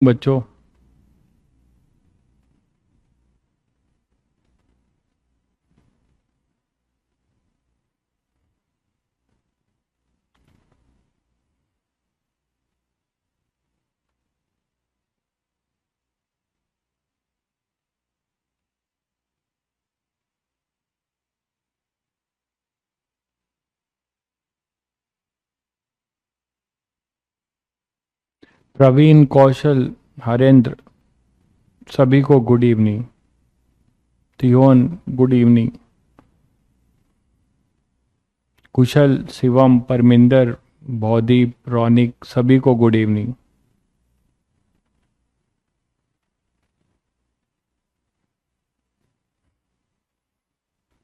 बच्चों। प्रवीण, कौशल, हरेंद्र, सभी को good evening. Theon, good evening. Kushal, Shivam, Parminder, Bhaudeep, Raunik, सभी को गुड इवनिंग।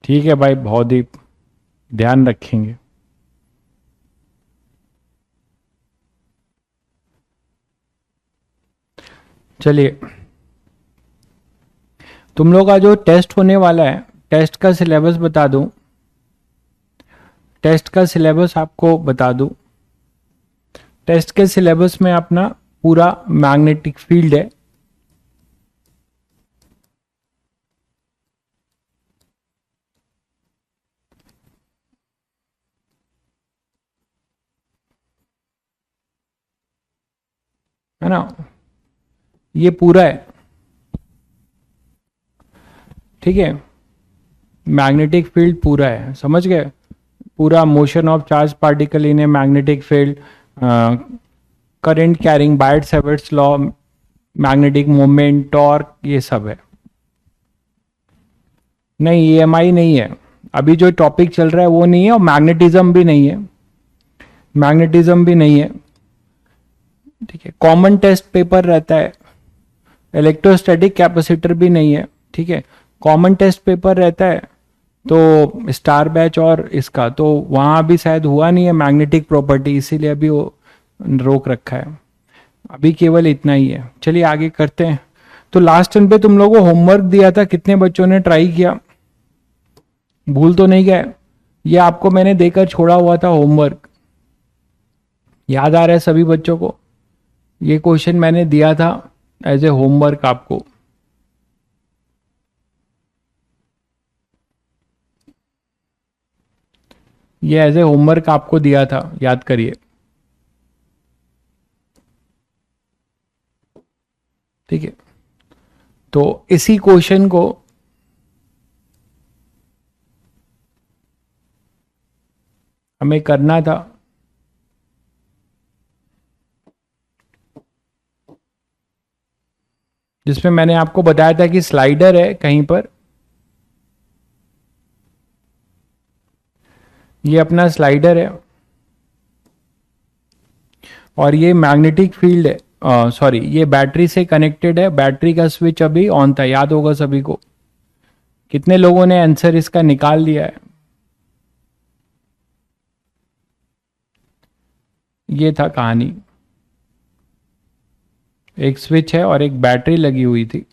ठीक है भाई भौदीप, ध्यान रखेंगे। चलिए, तुम लोग का जो टेस्ट होने वाला है, टेस्ट का सिलेबस बता दूं। टेस्ट का सिलेबस आपको बता दूं। टेस्ट के सिलेबस में अपना पूरा मैग्नेटिक फील्ड है ना, ये पूरा है। ठीक है, मैग्नेटिक फील्ड पूरा है, समझ गए। पूरा motion of charge particle in a magnetic field, current carrying, Biot Savart's law, magnetic moment, torque, ये सब है। नहीं, ईएमआई नहीं है, अभी जो टॉपिक चल रहा है वो नहीं है, और मैग्नेटिज्म भी नहीं है। मैग्नेटिज्म भी नहीं है। ठीक है, कॉमन टेस्ट पेपर रहता है। इलेक्ट्रोस्टैटिक कैपेसिटर भी नहीं है। ठीक है, कॉमन टेस्ट पेपर रहता है। तो स्टार बैच और इसका तो वहां भी शायद हुआ नहीं है मैग्नेटिक प्रॉपर्टी, इसीलिए अभी वो रोक रखा है। अभी केवल इतना ही है। चलिए आगे करते हैं। तो लास्ट टर्न पे तुम लोगों को होमवर्क दिया था, कितने बच्चों ने ट्राई किया? भूल तो नहीं गए? ये आपको मैंने देकर छोड़ा हुआ था होमवर्क, याद आ रहा है सभी बच्चों को? ये क्वेश्चन मैंने दिया था एज ए होमवर्क आपको। ये एज ए होमवर्क आपको दिया था, याद करिए। ठीक है, तो इसी क्वेश्चन को हमें करना था। जिसमें मैंने आपको बताया था कि स्लाइडर है कहीं पर, ये अपना स्लाइडर है और ये मैग्नेटिक फील्ड है, सॉरी ये बैटरी से कनेक्टेड है। बैटरी का स्विच अभी ऑन था, याद होगा सभी को। कितने लोगों ने आंसर इसका निकाल लिया है? ये था कहानी। एक स्विच है और एक बैटरी लगी हुई थी।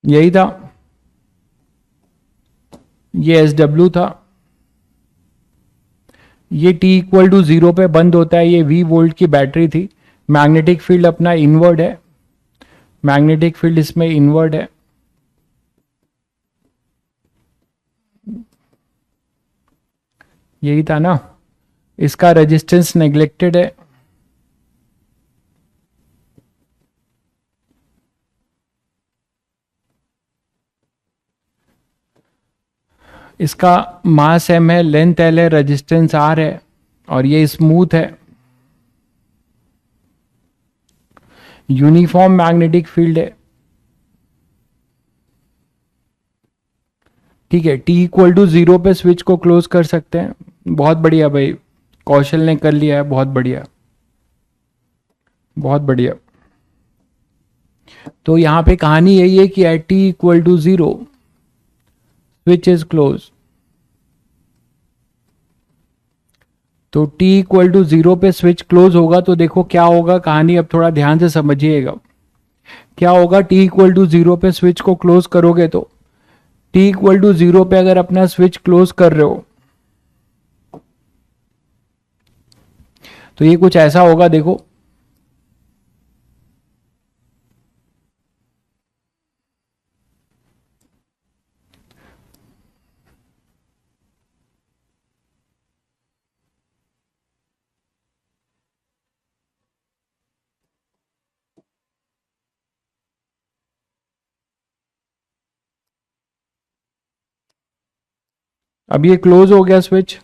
यही था, ये SW था। ये T इक्वल टू 0 पे बंद होता है। ये V वोल्ट की बैटरी थी। मैग्नेटिक फील्ड अपना इनवर्ड है। मैग्नेटिक फील्ड इसमें इनवर्ड है। यही था ना। इसका रेजिस्टेंस नेग्लेक्टेड है। इसका मास M है, लेंथ L है, रेजिस्टेंस R है, और ये स्मूथ है। यूनिफॉर्म मैग्नेटिक फील्ड है। ठीक है, T इक्वल टू 0 पे स्विच को क्लोज कर सकते हैं। बहुत बढ़िया भाई, कौशल ने कर लिया है, बहुत बढ़िया, बहुत बढ़िया। तो यहां पे कहानी यही है कि at T equal to 0 switch is close. तो t इक्वल टू 0 पे स्विच क्लोज होगा तो देखो क्या होगा, कहानी अब थोड़ा ध्यान से समझिएगा। क्या होगा, t इक्वल टू 0 पे स्विच को क्लोज करोगे तो t इक्वल टू 0 पे अगर अपना स्विच क्लोज कर रहे हो तो ये कुछ ऐसा होगा, देखो अब ये क्लोज हो गया स्विच,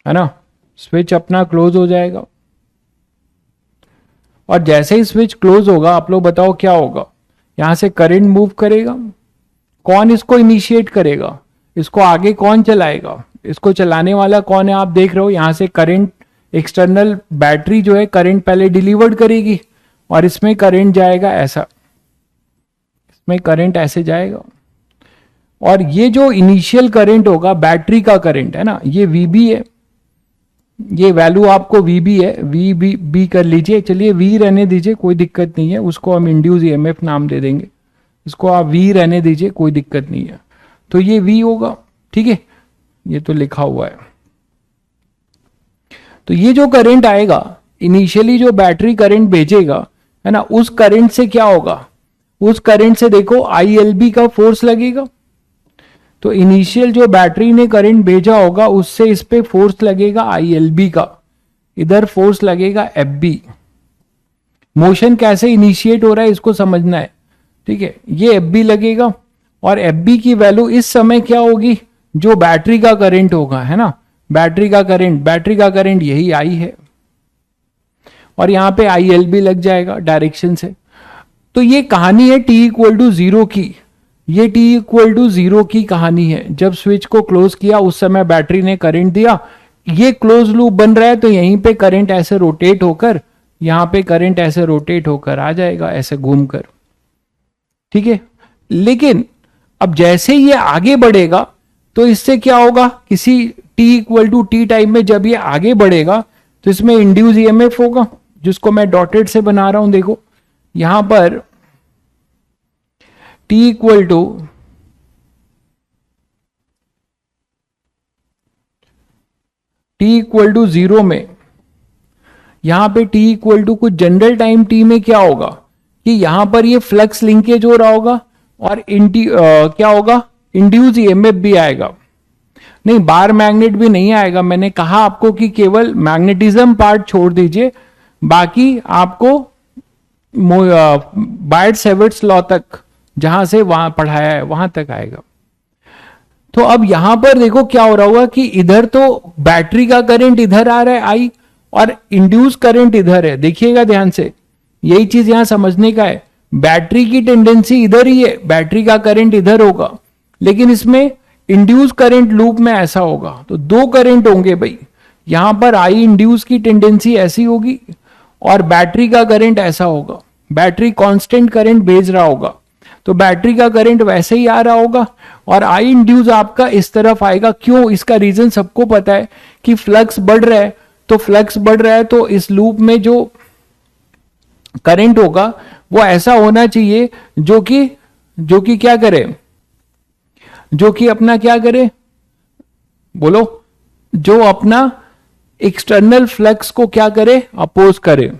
है ना, स्विच अपना क्लोज हो जाएगा। और जैसे ही स्विच क्लोज होगा आप लोग बताओ क्या होगा, यहां से करंट मूव करेगा। कौन इसको इनिशिएट करेगा, इसको आगे कौन चलाएगा, इसको चलाने वाला कौन है, आप देख रहे हो यहां से करंट, एक्सटर्नल बैटरी जो है करंट पहले डिलीवर्ड करेगी और इसमें करंट जाएगा ऐसा, इसमें करंट ऐसे जाएगा। और ये जो इनिशियल करंट होगा बैटरी का करंट है ना, ये VB है, ये वैल्यू आपको VB है, VB कर लीजिए, चलिए V रहने दीजिए कोई दिक्कत नहीं है, उसको हम इंड्यूस EMF नाम दे देंगे, इसको आप V रहने दीजिए कोई दिक्कत नहीं है। तो ये V होगा, ठीक है, ये तो लिखा हुआ है। तो ये जो करंट आएगा इनिशियली जो बैटरी करंट भेजेगा है ना, उस करंट से क्या होगा, उस करंट से देखो ILB का फोर्स लगेगा। तो इनिशियल जो बैटरी ने करंट भेजा होगा उससे इस पे फोर्स लगेगा ILB का, इधर फोर्स लगेगा FB। मोशन कैसे इनिशिएट हो रहा है इसको समझना है, ठीक है, ये FB लगेगा और FB की वैल्यू इस समय क्या होगी, जो बैटरी का करंट होगा, है ना, बैटरी का करंट यही I है और यहां पे ILB लग जाएगा डायरेक्शन से। तो ये कहानी है t इक्वल टू 0 की, ये t इक्वल टू 0 की कहानी है। जब स्विच को क्लोज किया उस समय बैटरी ने करंट दिया, ये क्लोज लूप बन रहा है तो यहीं पे करंट ऐसे रोटेट होकर, यहां पे करंट ऐसे रोटेट होकर आ जाएगा ऐसे घूमकर, ठीक है। लेकिन अब जैसे ये आगे बढ़ेगा तो इससे क्या होगा, किसी t equal to T time में जब ये आगे बढ़ेगा तो इसमें इंड्यूस EMF होगा, जिसको मैं डॉटेड से बना रहा हूं, देखो यहां पर t इक्वल टू जीरो में, यहां पे t इक्वल टू कुछ जनरल टाइम t में क्या होगा कि यहां पर ये फ्लक्स लिंकेज हो रहा होगा और क्या होगा, इंड्यूस EMF भी आएगा। नहीं, बार मैग्नेट भी नहीं आएगा, मैंने कहा आपको कि केवल मैग्नेटिज्म पार्ट छोड़ दीजिए, बाकी आपको बायट-सेवर्ट्स लॉ तक जहां से वहां पढ़ाया है वहां तक आएगा। तो अब यहां पर देखो क्या हो रहा होगा कि इधर तो बैटरी का करंट इधर आ रहा है I और इंड्यूस करंट इधर है, देखिएगा ध्यान से, यही चीज यहां समझने का है। बैटरी की टेंडेंसी इधर ही है, बैटरी का करंट इधर होगा, लेकिन इसमें इंड्यूस करंट लूप में ऐसा होगा, तो दो करंट होंगे भाई, यहां पर I इंड्यूस की टेंडेंसी ऐसी होगी और बैटरी का करंट ऐसा होगा, बैटरी कांस्टेंट करंट भेज रहा होगा तो बैटरी का करंट वैसे ही आ रहा होगा और I इंड्यूस आपका इस तरफ आएगा। क्यों, इसका रीजन सबको पता है कि फ्लक्स बढ़ रहा है, तो फ्लक्स बढ़ रहा है तो इस लूप में जो करंट होगा वो ऐसा होना चाहिए जो कि क्या करे, जो कि अपना क्या करे, बोलो, जो अपना एक्सटर्नल फ्लक्स को क्या करे, अपोज करे।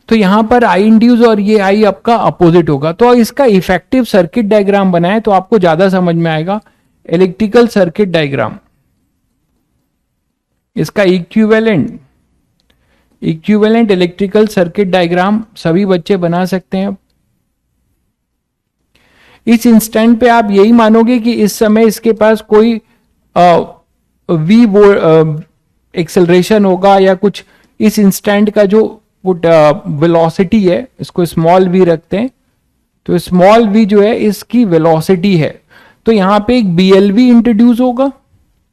तो यहां पर I इंड्यूस और ये I आपका अपोजिट होगा। तो इसका इफेक्टिव सर्किट डायग्राम बनाए तो आपको ज्यादा समझ में आएगा। इलेक्ट्रिकल सर्किट डायग्राम, इसका इक्विवेलेंट इलेक्ट्रिकल सर्किट डायग्राम सभी बच्चे बना सकते हैं। इस इंस्टेंट पे आप यही मानोगे कि इस समय इसके पास कोई वी एक्सेलरेशन होगा या कुछ, इस इंस्टेंट का जो वेलोसिटी है, इसको स्मॉल v रखते हैं, तो स्मॉल v जो है इसकी वेलोसिटी है। तो यहां पे एक BLV इंट्रोड्यूस होगा,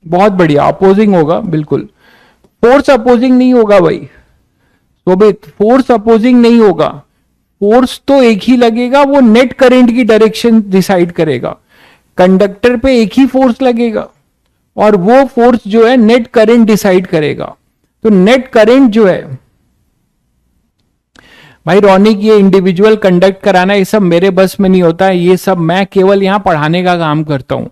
बहुत बढ़िया, अपोजिंग होगा बिल्कुल। फोर्स अपोजिंग नहीं होगा भाई शोभित, फोर्स अपोजिंग नहीं होगा। फोर्स तो एक ही लगेगा, वो नेट करंट की डायरेक्शन डिसाइड करेगा। कंडक्टर पे एक ही फोर्स लगेगा और वो फोर्स जो है नेट करंट डिसाइड करेगा। तो नेट करंट जो है भाई रॉनिक, ये इंडिविजुअल कंडक्ट कराना ये सब मेरे बस में नहीं होता है, ये सब मैं केवल यहां पढ़ाने का काम करता हूं।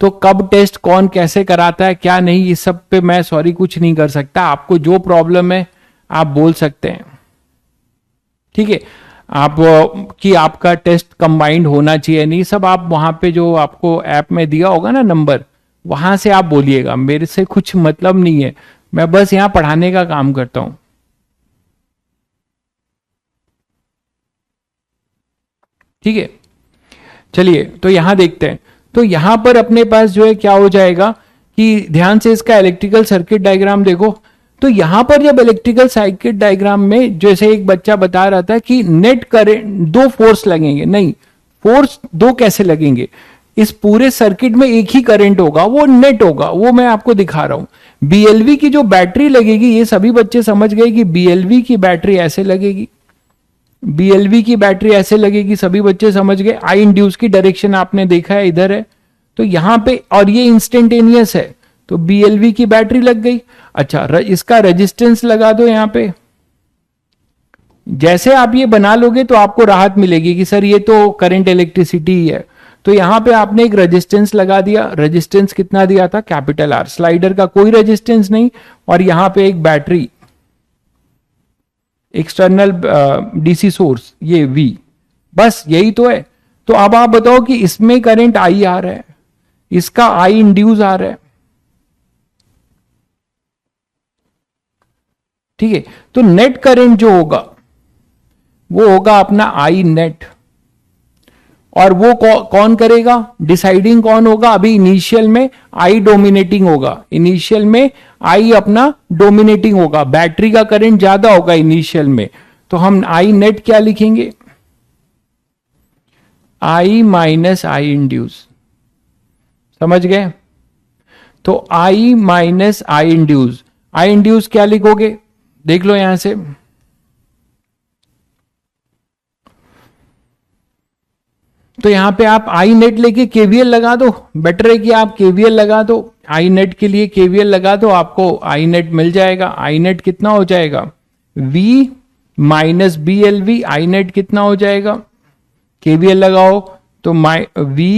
तो कब टेस्ट कौन कैसे कराता है क्या नहीं, इस सब पे मैं सॉरी कुछ नहीं कर सकता। आपको जो प्रॉब्लम है आप बोल सकते हैं, ठीक है। आप कि आपका टेस्ट कंबाइंड होना चाहिए नहीं, सब आप वहां पे जो आपको ऐप में दिया होगा ना नंबर, वहां से आप बोलिएगा, मेरे से कुछ मतलब नहीं है, मैं बस यहां पढ़ाने का काम करता हूं, ठीक है। चलिए तो यहां देखते हैं। तो यहां पर अपने पास जो है क्या हो जाएगा कि ध्यान से इसका इलेक्ट्रिकल सर्किट डायग्राम देखो। तो यहां पर जब इलेक्ट्रिकल सर्किट डायग्राम में जैसे एक बच्चा बता रहा था कि नेट करंट दो फोर्स लगेंगे, नहीं, फोर्स दो कैसे लगेंगे, इस पूरे सर्किट में एक ही करंट होगा, वो नेट होगा, वो मैं आपको दिखा रहा हूं। बीएलवी की जो बैटरी लगेगी, ये सभी बच्चे समझ गए कि बीएलवी की बैटरी ऐसे लगेगी, बीएलवी की बैटरी ऐसे लगेगी, सभी बच्चे समझ गए। आई इंड्यूस की डायरेक्शन आपने देखा है, इधर है, तो यहां पे, और ये इंस्टेंटेनियस है, तो बीएलवी की बैटरी लग गई। अच्छा, इसका रेजिस्टेंस लगा दो यहां पे। जैसे आप ये बना लोगे तो आपको राहत मिलेगी कि सर ये तो करंट इलेक्ट्रिसिटी ही है। तो यहां पे आपने एक रेजिस्टेंस लगा दिया, रेजिस्टेंस कितना दिया था, कैपिटल आर, स्लाइडर का कोई रेजिस्टेंस नहीं, और यहां पे एक बैटरी, एक्सटर्नल डीसी सोर्स, ये वी, बस यही तो है। तो अब आप बताओ कि इसमें करंट आई आ रहा है, इसका आई इंड्यूस आ रहा है, ठीक है। तो नेट करंट जो होगा वो होगा अपना आई नेट, और वो कौन करेगा, डिसाइडिंग कौन होगा, अभी इनिशियल में आई डोमिनेटिंग होगा, इनिशियल में आई अपना डोमिनेटिंग होगा, बैटरी का करंट ज्यादा होगा इनिशियल में, तो हम आई नेट क्या लिखेंगे, आई माइनस आई इंड्यूस, समझ गए। तो आई minus I induce, I induce क्या लिखोगे, देख लो यहां से, तो यहां पे आप आई नेट लेके केवीएल लगा दो, बेटर है कि आप केवीएल लगा दो, आई नेट के लिए केवीएल लगा दो, आपको आई नेट मिल जाएगा। आई नेट कितना हो जाएगा, V minus B L V, I net कितना हो जाएगा, केवीएल लगाओ तो V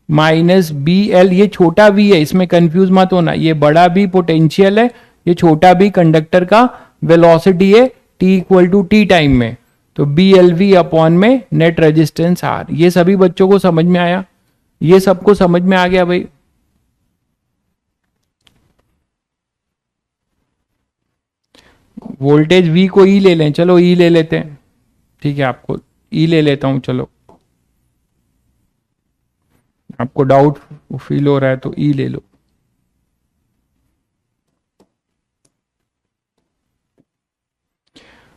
माइनस बी एल, ये छोटा V है, इसमें कंफ्यूज मत होना, ये बड़ा B पोटेंशियल है, ये छोटा B कंडक्टर का वेलोसिटी है t equal to T time में, तो बी एल वी अपॉन में नेट रेजिस्टेंस आर। ये सभी बच्चों को समझ में आया, ये सबको समझ में आ गया भाई। वोल्टेज V को E ले लें, चलो E ले लेते हैं, ठीक है, आपको E ले लेता हूं, चलो आपको डाउट फील हो रहा है तो E ले लो।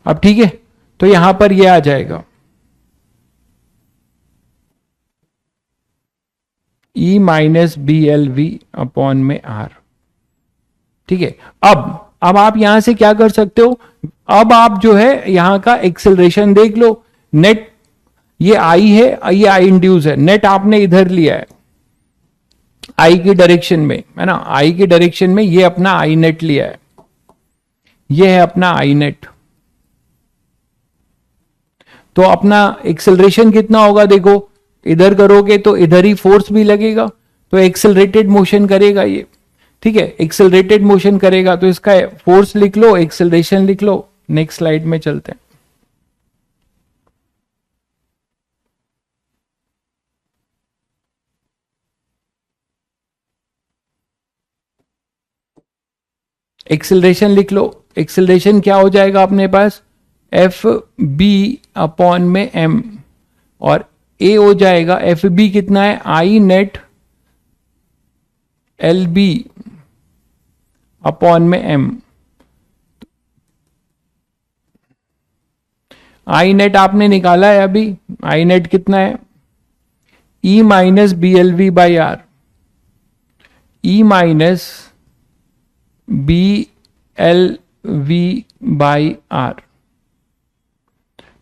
अब ठीक है, तो यहां पर ये आ जाएगा E minus B L V upon में R, ठीक है। अब आप यहां से क्या कर सकते हो, अब आप जो है यहां का एक्सेलरेशन देख लो, नेट ये आई है, ये आई इंड्यूस है, नेट आपने इधर लिया है आई की डायरेक्शन में, है ना, आई की डायरेक्शन में ये अपना आई नेट लिया है, ये है अपना आई नेट। तो अपना एक्सेलरेशन कितना होगा देखो, इधर करोगे तो इधर ही फोर्स भी लगेगा, तो एक्सेलरेटेड मोशन करेगा ये, ठीक है, एक्सेलरेटेड मोशन करेगा, तो इसका फोर्स लिख लो, एक्सेलरेशन लिख लो। नेक्स्ट स्लाइड में चलते हैं। एक्सेलरेशन लिख लो, एक्सेलरेशन क्या हो जाएगा अपने पास, एफ बी अपॉन में एम, और ए हो जाएगा एफ बी कितना है, I net L B upon में एम। आई नेट आपने निकाला है अभी, आई नेट कितना है, E minus B L V by R, E minus B L V by R.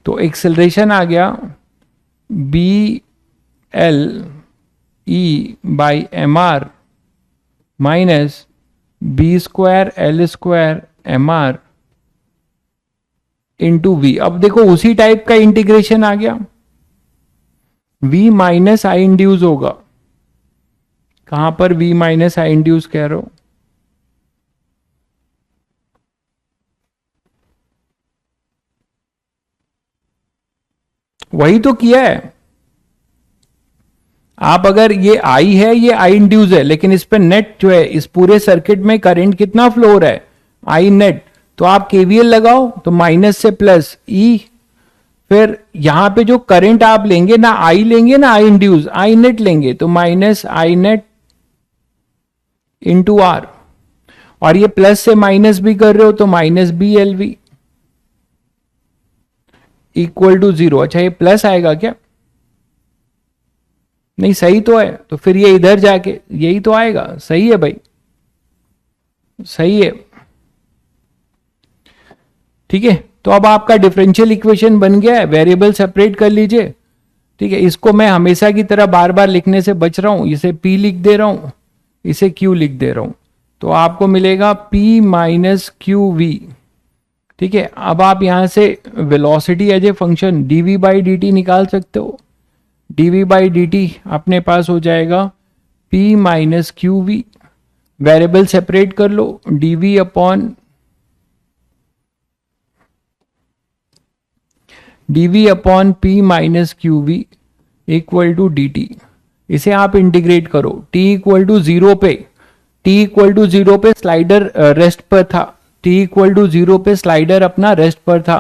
तो एक्सेलरेशन आ गया B L E by M R minus B square L square M R into V. अब देखो उसी type का integration आ गया, v minus I induce होगा। कहां पर v माइनस आई इंड्यूस कह रहे हो? वही तो किया है आप। अगर ये आई है, ये आई इंड्यूस है, लेकिन इस पे नेट जो है, इस पूरे सर्किट में करंट कितना फ्लो हो रहा है? I net. तो आप केवीएल लगाओ तो माइनस से प्लस ई, फिर यहां पे जो करंट आप लेंगे ना आई लेंगे ना आई इंड्यूस, आई नेट लेंगे, तो minus I net into R. और ये प्लस से माइनस भी कर रहे हो तो minus B L V equal to 0। अच्छा ये प्लस आएगा क्या? नहीं, सही तो है। तो फिर ये इधर जाके यही तो आएगा। सही है भाई, सही है। ठीक है, तो अब आपका डिफरेंशियल इक्वेशन बन गया है। वेरिएबल सेपरेट कर लीजिए। ठीक है, इसको मैं हमेशा की तरह बार बार लिखने से बच रहा हूं। इसे P लिख दे रहा हूं, इसे Q लिख दे रहा हूं। तो आपको मिलेगा P माइनस क्यू वी। ठीक है, अब आप यहां से velocity as a function dv by dt निकाल सकते हो। dv बाई dt अपने पास हो जाएगा P minus Q V. Variable separate कर लो, dv upon P minus Q V equal to D T. इसे आप इंटीग्रेट करो t इक्वल टू 0 पे। t इक्वल टू 0 पे स्लाइडर रेस्ट पर था। t इक्वल टू 0 पे स्लाइडर अपना रेस्ट पर था।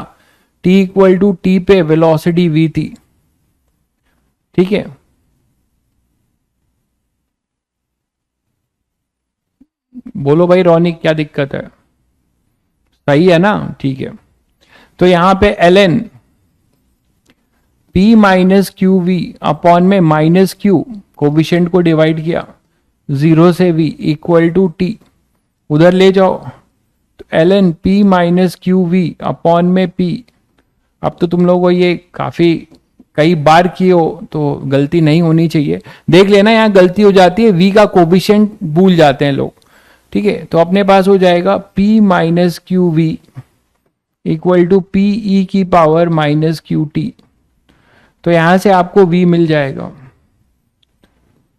t इक्वल टू t पे वेलोसिटी v थी। ठीक है, बोलो भाई रौनिक क्या दिक्कत है? सही है ना? ठीक है, तो यहां पे ln P minus Q V upon में माइनस क्यू कोविशेंट को डिवाइड किया 0 से v इक्वल टू t, उधर ले जाओ तो ln P minus Q V upon में p। अब तो तुम लोगों को ये काफी कई बार किए हो तो गलती नहीं होनी चाहिए। देख लेना यहां गलती हो जाती है, v का कोविशेंट भूल जाते हैं लोग। ठीक है, तो अपने पास हो जाएगा P minus Q V equal to P E की पावर माइनस क्यू टी। तो यहां से आपको v मिल जाएगा।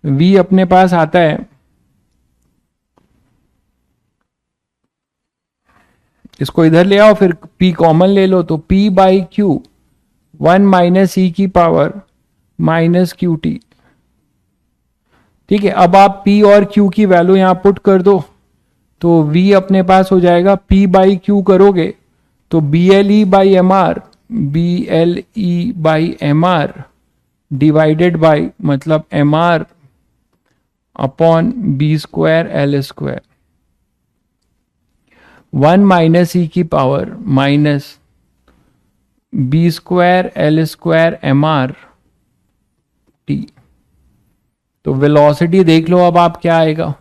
v अपने पास आता है, इसको इधर ले आओ, फिर p कॉमन ले लो तो p by Q 1 minus E की पावर माइनस क्यू टी। ठीक है, अब आप p और q की वैल्यू यहां पुट कर दो तो v अपने पास हो जाएगा p बाई क्यू करोगे तो B L E by M R, B L E by M R divided by मतलब M R upon B square L square 1 minus E की power minus B square L square M R T. तो velocity देख लो अब आप क्या आएगा।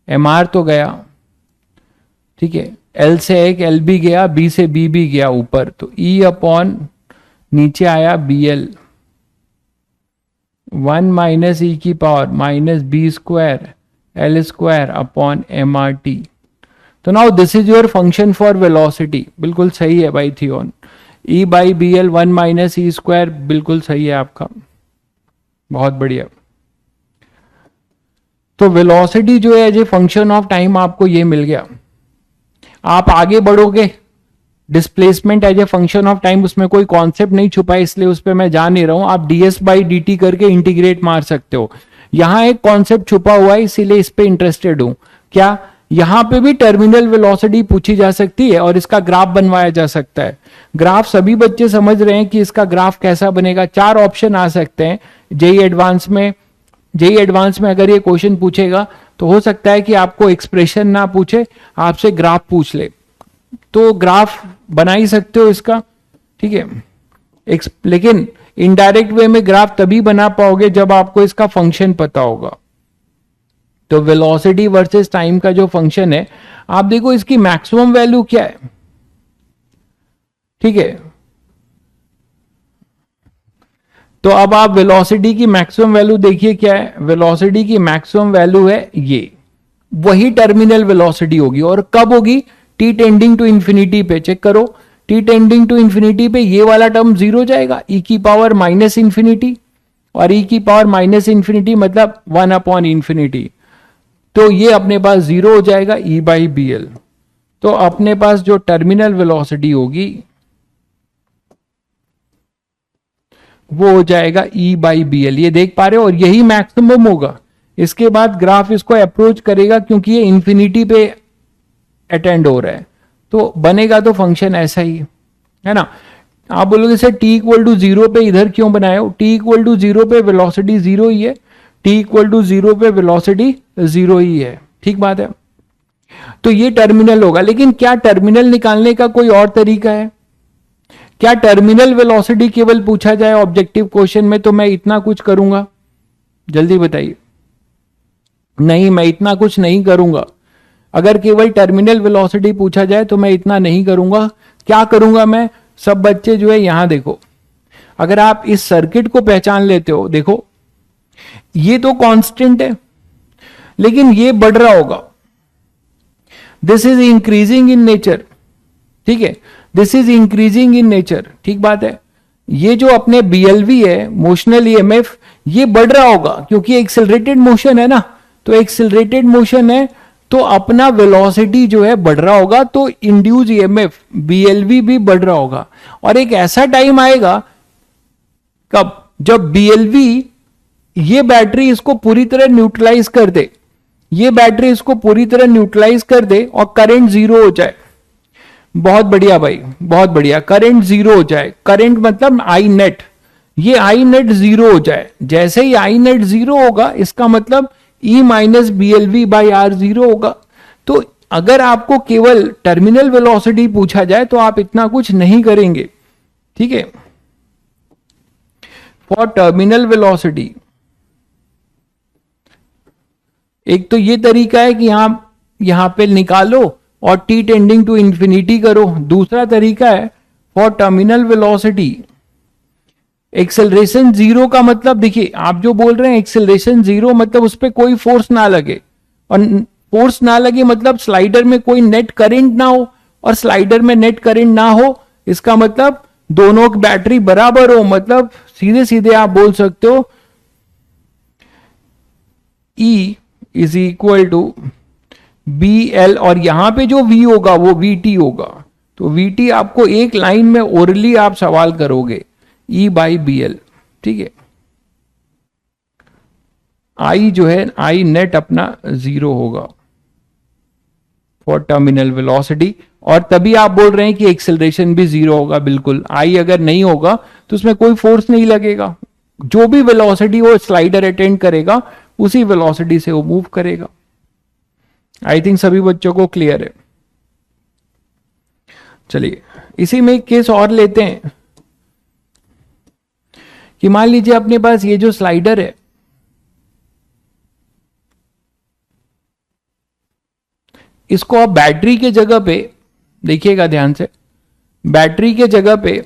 M R तो गया, ठीक है, एल से एक एल भी गया, बी से बी भी गया ऊपर, तो ई अपॉन नीचे आया बी एल 1 माइनस ई की power minus B square L square upon M R T. तो now this is your function for velocity. बिल्कुल सही है भाई Theon. E by B L 1 minus E square बिल्कुल सही है आपका, बहुत बढ़िया। तो वेलोसिटी जो है as a function of time आपको ये मिल गया। आप आगे बढ़ोगे, displacement as a function of time, उसमें कोई कॉन्सेप्ट नहीं छुपा है इसलिए उस पर मैं जा नहीं रहा हूं। आप ds बाई डी टी करके इंटीग्रेट मार सकते हो। यहां एक कॉन्सेप्ट छुपा हुआ है इसीलिए इस पे इंटरेस्टेड हूं। क्या यहां पे भी टर्मिनल वेलोसिटी पूछी जा सकती है और इसका ग्राफ बनवाया जा सकता है। ग्राफ सभी बच्चे समझ रहे हैं कि इसका ग्राफ कैसा बनेगा। 4 ऑप्शन आ सकते हैं जेई एडवांस में। जेई एडवांस में अगर ये क्वेश्चन पूछेगा तो हो सकता है कि आपको एक्सप्रेशन ना पूछे, आपसे ग्राफ पूछ ले, तो ग्राफ बना ही सकते हो इसका। ठीक है, लेकिन इनडायरेक्ट वे में ग्राफ तभी बना पाओगे जब आपको इसका फंक्शन पता होगा। तो वेलोसिटी वर्सेस टाइम का जो फंक्शन है, आप देखो इसकी मैक्सिमम वैल्यू क्या है, ठीक है। तो अब आप वेलोसिटी की मैक्सिमम वैल्यू देखिए क्या है, वेलोसिटी की मैक्सिमम वैल्यू है ये, वही टर्मिनल वेलोसिटी होगी। और कब होगी, टी टेंडिंग टू इंफिनिटी पे। चेक करो, टी टेंडिंग टू इंफिनिटी पे ये वाला टर्म जीरो जाएगा, ई की पावर माइनस इंफिनिटी, और ई की पावर माइनस इंफिनिटी मतलब 1 अपॉन इंफिनिटी, तो ये अपने पास जीरो हो जाएगा, ई बाई बी एल। तो अपने पास जो टर्मिनल वेलोसिटी होगी वो हो जाएगा ई बाई बी एल, ये देख पा रहे हो, और यही मैक्सिमम होगा। इसके बाद ग्राफ इसको अप्रोच करेगा क्योंकि ये इंफिनिटी पे अटेंड हो रहा है, तो बनेगा तो फंक्शन ऐसा ही है ना। आप बोलोगे sir T equal to zero पे इधर क्यों बनाए हो, टी इक्वल टू जीरो पे वेलोसिटी जीरो ही है, टी इक्वल टू जीरो पे वेलोसिटी जीरो ही है, ठीक बात है। तो ये टर्मिनल होगा, लेकिन क्या टर्मिनल निकालने का कोई और तरीका है, क्या टर्मिनल वेलोसिटी केवल पूछा जाए ऑब्जेक्टिव क्वेश्चन में तो मैं इतना कुछ करूंगा, जल्दी बताइए। नहीं, मैं इतना कुछ नहीं करूंगा। अगर केवल टर्मिनल वेलोसिटी पूछा जाए तो मैं इतना नहीं करूंगा। क्या करूंगा मैं, सब बच्चे जो है यहां देखो, अगर आप इस सर्किट को पहचान लेते हो, देखो ये तो कांस्टेंट है लेकिन ये बढ़ रहा होगा, this is increasing in nature, ठीक है, this is increasing in nature, ठीक बात है। ये जो अपने बीएलवी है, मोशनल ईएमएफ, ये बढ़ रहा होगा क्योंकि एक्सेलरेटेड मोशन है ना, तो एक्सेलरेटेड मोशन है तो अपना वेलोसिटी जो है बढ़ रहा होगा, तो इंड्यूस ईएमएफ बीएलवी भी बढ़ रहा होगा। और एक ऐसा टाइम आएगा कब, जब बीएलवी ये बैटरी इसको पूरी तरह न्यूट्रलाइज कर दे, ये बैटरी इसको पूरी तरह न्यूट्रलाइज कर दे और करंट जीरो हो जाए। बहुत बढ़िया भाई, बहुत बढ़िया, करंट जीरो हो जाए, करंट मतलब आई नेट, ये आई नेट जीरो हो जाए। जैसे ही आई नेट जीरो होगा इसका मतलब E minus B L V by R zero होगा। तो अगर आपको केवल टर्मिनल वेलोसिटी पूछा जाए तो आप इतना कुछ नहीं करेंगे, ठीक है। फॉर टर्मिनल वेलोसिटी एक तो ये तरीका है कि यहां पे निकालो और टी टेंडिंग टू इंफिनिटी करो। दूसरा तरीका है for terminal velocity acceleration zero का मतलब, देखिए आप जो बोल रहे हैं एक्सेलरेशन जीरो मतलब उस पर कोई फोर्स ना लगे, और फोर्स ना लगे मतलब स्लाइडर में कोई नेट करंट ना हो, और स्लाइडर में नेट करंट ना हो इसका मतलब दोनों की बैटरी बराबर हो, मतलब सीधे सीधे आप बोल सकते हो E is equal to B L, और यहां पे जो V होगा वो VT होगा। तो VT आपको एक लाइन में ओरली आप सवाल करोगे E बाई बी एल, ठीक है। I जो है I नेट अपना जीरो होगा फॉर टर्मिनल वेलोसिटी, और तभी आप बोल रहे हैं कि एक्सेलरेशन भी जीरो होगा। बिल्कुल, I अगर नहीं होगा तो उसमें कोई फोर्स नहीं लगेगा, जो भी वेलोसिटी वो स्लाइडर अटेंड करेगा उसी वेलोसिटी से वो मूव करेगा। आई थिंक सभी बच्चों को क्लियर है। चलिए इसी में एक केस और लेते हैं कि मान लीजिए अपने पास ये जो स्लाइडर है, इसको आप बैटरी के जगह पे देखिएगा ध्यान से, बैटरी के जगह पे,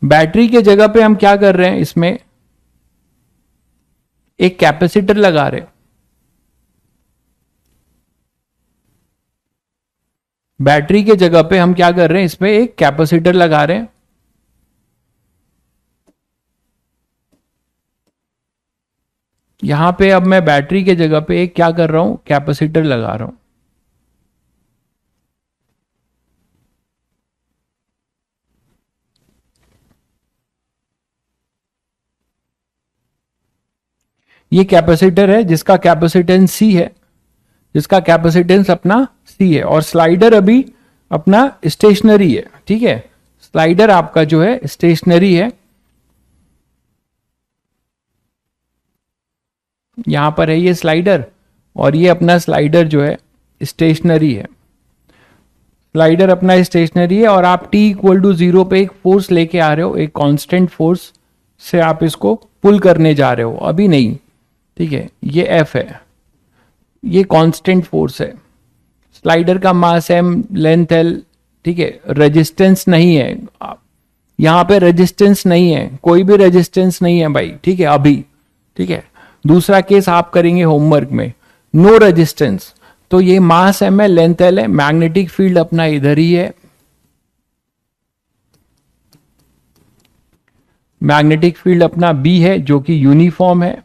बैटरी के जगह पे हम क्या कर रहे हैं, इसमें एक कैपेसिटर लगा रहे हैं। बैटरी के जगह पे हम क्या कर रहे हैं, इसमें एक कैपेसिटर लगा रहे हैं। यहां पे अब मैं बैटरी के जगह पे एक क्या कर रहा हूं, कैपेसिटर लगा रहा हूं। ये कैपेसिटर है जिसका कैपेसिटेंस C है, जिसका कैपेसिटेंस अपना C है, और स्लाइडर अभी अपना स्टेशनरी है, ठीक है। स्लाइडर आपका जो है स्टेशनरी है, यहां पर है ये स्लाइडर, और ये अपना स्लाइडर जो है स्टेशनरी है। स्लाइडर अपना स्टेशनरी है और आप t इक्वल टू जीरो पे एक फोर्स लेके आ रहे हो, एक कांस्टेंट फोर्स से आप इसको पुल करने जा रहे हो, अभी नहीं, ठीक है। ये एफ है, ये कांस्टेंट फोर्स है, स्लाइडर का मास एम, लेंथ एल, ठीक है। रेजिस्टेंस नहीं है यहां पे, रेजिस्टेंस नहीं है, कोई भी रेजिस्टेंस नहीं है भाई, ठीक है अभी, ठीक है। दूसरा केस आप करेंगे होमवर्क में, नो रेजिस्टेंस, तो ये मास एम है, लेंथ एल है, मैग्नेटिक फील्ड अपना इधर ही है, मैग्नेटिक फील्ड अपना बी है जो कि यूनिफॉर्म है,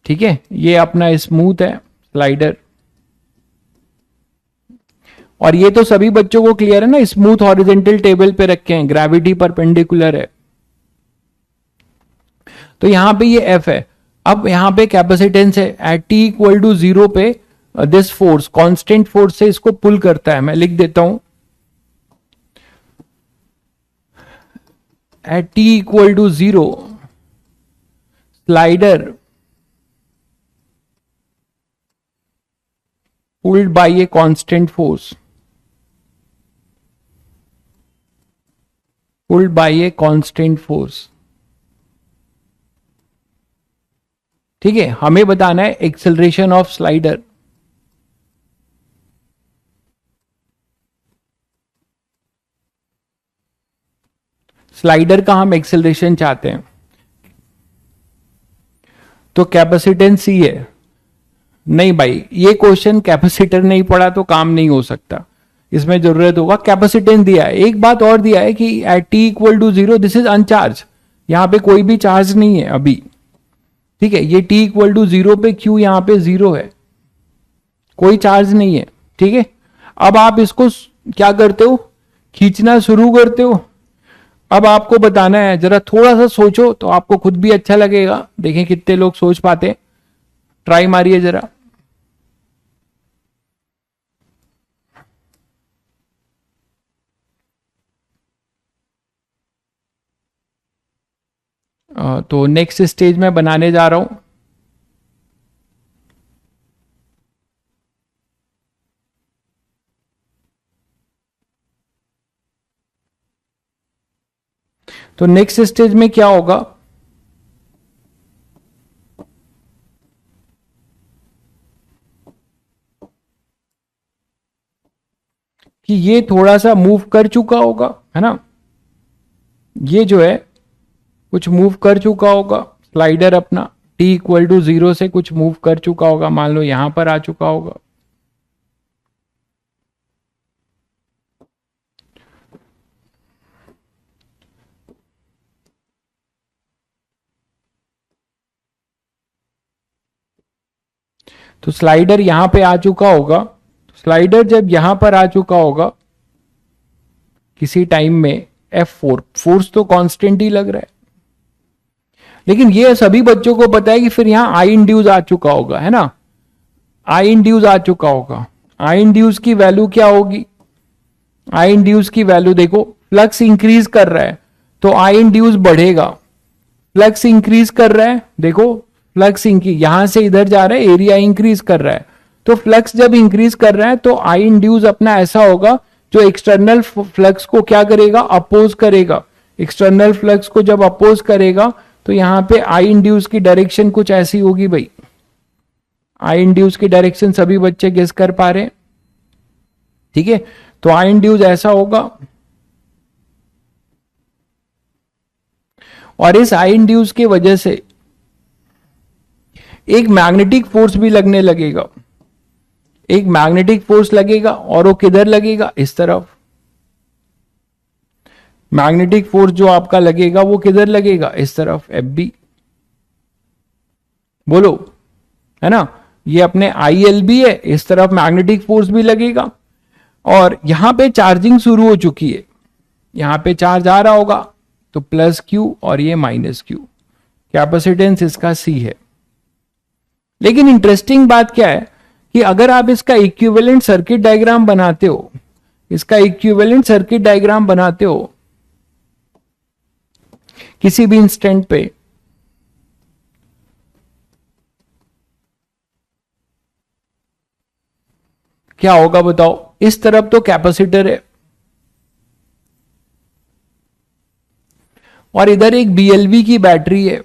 ठीक है। ये अपना स्मूथ है स्लाइडर, और ये तो सभी बच्चों को क्लियर है ना, स्मूथ हॉरिजेंटल टेबल पे रखे हैं, ग्रेविटी परपेंडिकुलर है, तो यहां पे ये एफ है। अब यहां पे कैपेसिटेंस है, एट टी इक्वल टू 0 पे दिस फोर्स कांस्टेंट फोर्स से इसको पुल करता है, मैं लिख देता हूं, at T equal to 0 slider pulled by a constant force, pulled by a constant force, ठीक है। हमें बताना है एक्सेलरेशन ऑफ स्लाइडर, स्लाइडर का हम एक्सेलरेशन चाहते हैं, तो कैपेसिटेंस सी है। नहीं भाई, ये क्वेश्चन कैपेसिटर नहीं पढ़ा तो काम नहीं हो सकता, इसमें जरूरत होगा कैपेसिटेंस दिया है। एक बात और दिया है कि at T equal to 0 this is uncharge, यहां पे कोई भी चार्ज नहीं है अभी, ठीक है। ये टी इक्वल टू 0 पे क्यू यहां पे 0 है, कोई चार्ज नहीं है, ठीक है। अब आप इसको क्या करते हो, खींचना शुरू करते हो। अब आपको बताना है, जरा थोड़ा सा सोचो तो आपको खुद भी अच्छा लगेगा, देखें कितने लोग सोच पाते हैं, ट्राई मारिए जरा। तो नेक्स्ट स्टेज में बनाने जा रहा हूं, तो नेक्स्ट स्टेज में क्या होगा कि ये थोड़ा सा मूव कर चुका होगा, है ना, ये जो है कुछ मूव कर चुका होगा, स्लाइडर अपना t इक्वल टू 0 से कुछ मूव कर चुका होगा, मान लो यहां पर आ चुका होगा, तो स्लाइडर यहां पे आ चुका होगा। स्लाइडर जब यहां पर आ चुका होगा किसी टाइम में, F4 फोर्स तो कांस्टेंट ही लग रहा है, लेकिन ये सभी बच्चों को पता है कि फिर यहां आई इंड्यूस आ चुका होगा, है ना, आई इंड्यूस आ चुका होगा। आई इंड्यूस की वैल्यू क्या होगी, आई इंड्यूस की वैल्यू देखो, फ्लक्स इंक्रीज कर रहा है तो आई इंड्यूस बढ़ेगा, फ्लक्स इंक्रीज कर रहा है, देखो फ्लक्स इंक्रीज, यहां से इधर जा रहा है, एरिया इंक्रीज कर रहा है, तो फ्लक्स जब इंक्रीज कर रहा है तो आई इंड्यूस अपना ऐसा होगा जो एक्सटर्नल फ्लक्स को क्या करेगा, अपोज करेगा। एक्सटर्नल फ्लक्स को जब अपोज करेगा तो यहां पे आई इंड्यूस की डायरेक्शन कुछ ऐसी होगी भाई, आई इंड्यूस की डायरेक्शन सभी बच्चे गेस कर पा रहे हैं, ठीक है। तो आई इंड्यूस ऐसा होगा, और इस आई इंड्यूस की वजह से एक मैग्नेटिक फोर्स भी लगने लगेगा, एक मैग्नेटिक फोर्स लगेगा, और वो किधर लगेगा, इस तरफ। मैग्नेटिक फोर्स जो आपका लगेगा वो किधर लगेगा, इस तरफ, एफ बी, बोलो, है ना। ये अपने आई एल बी है, इस तरफ मैग्नेटिक फोर्स भी लगेगा, और यहां पे चार्जिंग शुरू हो चुकी है, यहां पे चार्ज आ रहा होगा, तो प्लस क्यू और ये माइनस क्यू, कैपेसिटेंस इसका सी है। लेकिन इंटरेस्टिंग बात क्या है कि अगर आप इसका इक्विवेलेंट सर्किट डायग्राम बनाते हो, इसका इक्विवेलेंट सर्किट डायग्राम बनाते हो किसी भी इंस्टेंट पे, क्या होगा बताओ, इस तरफ तो कैपेसिटर है और इधर एक BLV की बैटरी है।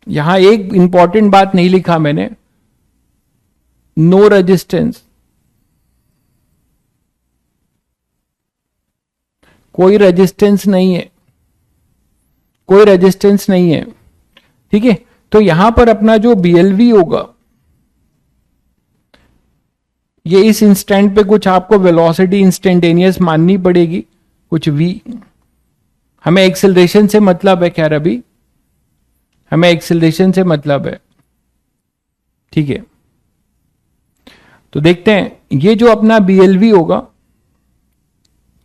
यहां एक इंपॉर्टेंट बात नहीं लिखा मैंने, नो रेजिस्टेंस, कोई रेजिस्टेंस नहीं है, कोई रेजिस्टेंस नहीं है। ठीक है, तो यहां पर अपना जो BLV होगा, ये इस इंस्टेंट पे कुछ आपको वेलोसिटी इंस्टेंटेनियस माननी पड़ेगी, कुछ v। हमें एक्सेलरेशन से मतलब है, खैर अभी हमें एक्सेलरेशन से मतलब है। ठीक है, तो देखते हैं ये जो अपना BLV होगा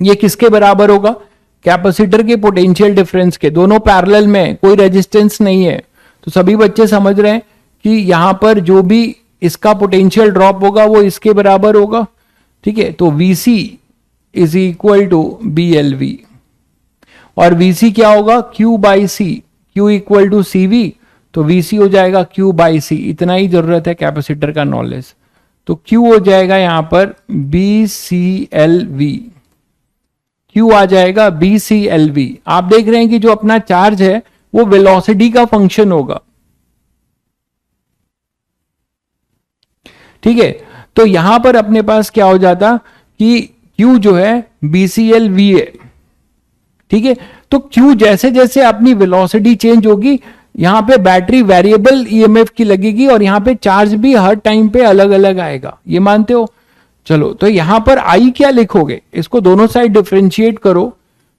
ये किसके बराबर होगा, कैपेसिटर के पोटेंशियल डिफरेंस के। दोनों पैरेलल में, कोई रेजिस्टेंस नहीं है, तो सभी बच्चे समझ रहे हैं कि यहां पर जो भी इसका पोटेंशियल ड्रॉप होगा वो इसके बराबर होगा। ठीक है, तो VC is equal to BLV, और VC क्या होगा, Q by C, Q equal to CV, तो VC हो जाएगा Q बाई C। इतना ही जरूरत है कैपेसिटर का नॉलेज, तो Q हो जाएगा यहां पर BCLV, Q आ जाएगा BCLV। आप देख रहे हैं कि जो अपना चार्ज है वो वेलोसिटी का फंक्शन होगा। ठीक है, तो यहां पर अपने पास क्या हो जाता कि Q जो है BCLV है। ठीक है, तो Q जैसे जैसे अपनी वेलोसिटी चेंज होगी, यहां पे बैटरी वेरिएबल EMF की लगेगी, और यहां पे चार्ज भी हर टाइम पे अलग अलग आएगा, ये मानते हो। चलो, तो यहां पर I क्या लिखोगे, इसको दोनों साइड डिफरेंशिएट करो,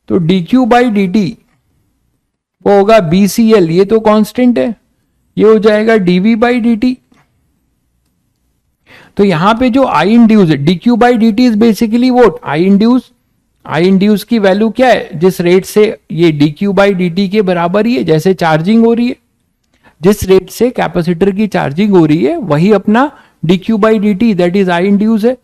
तो dQ बाई dt वो होगा BCL, ये तो कांस्टेंट है, ये हो जाएगा dV बाई dt। तो यहां पे जो I इंड्यूस है, dQ by dt is basically vote I induce. I induce की वैल्यू क्या है, जिस रेट से ये dQ बाई dt के बराबर ही है, जैसे चार्जिंग हो रही है, जिस रेट से कैपेसिटर की चार्जिंग हो रही है वही अपना dQ by dt, that is I induce है।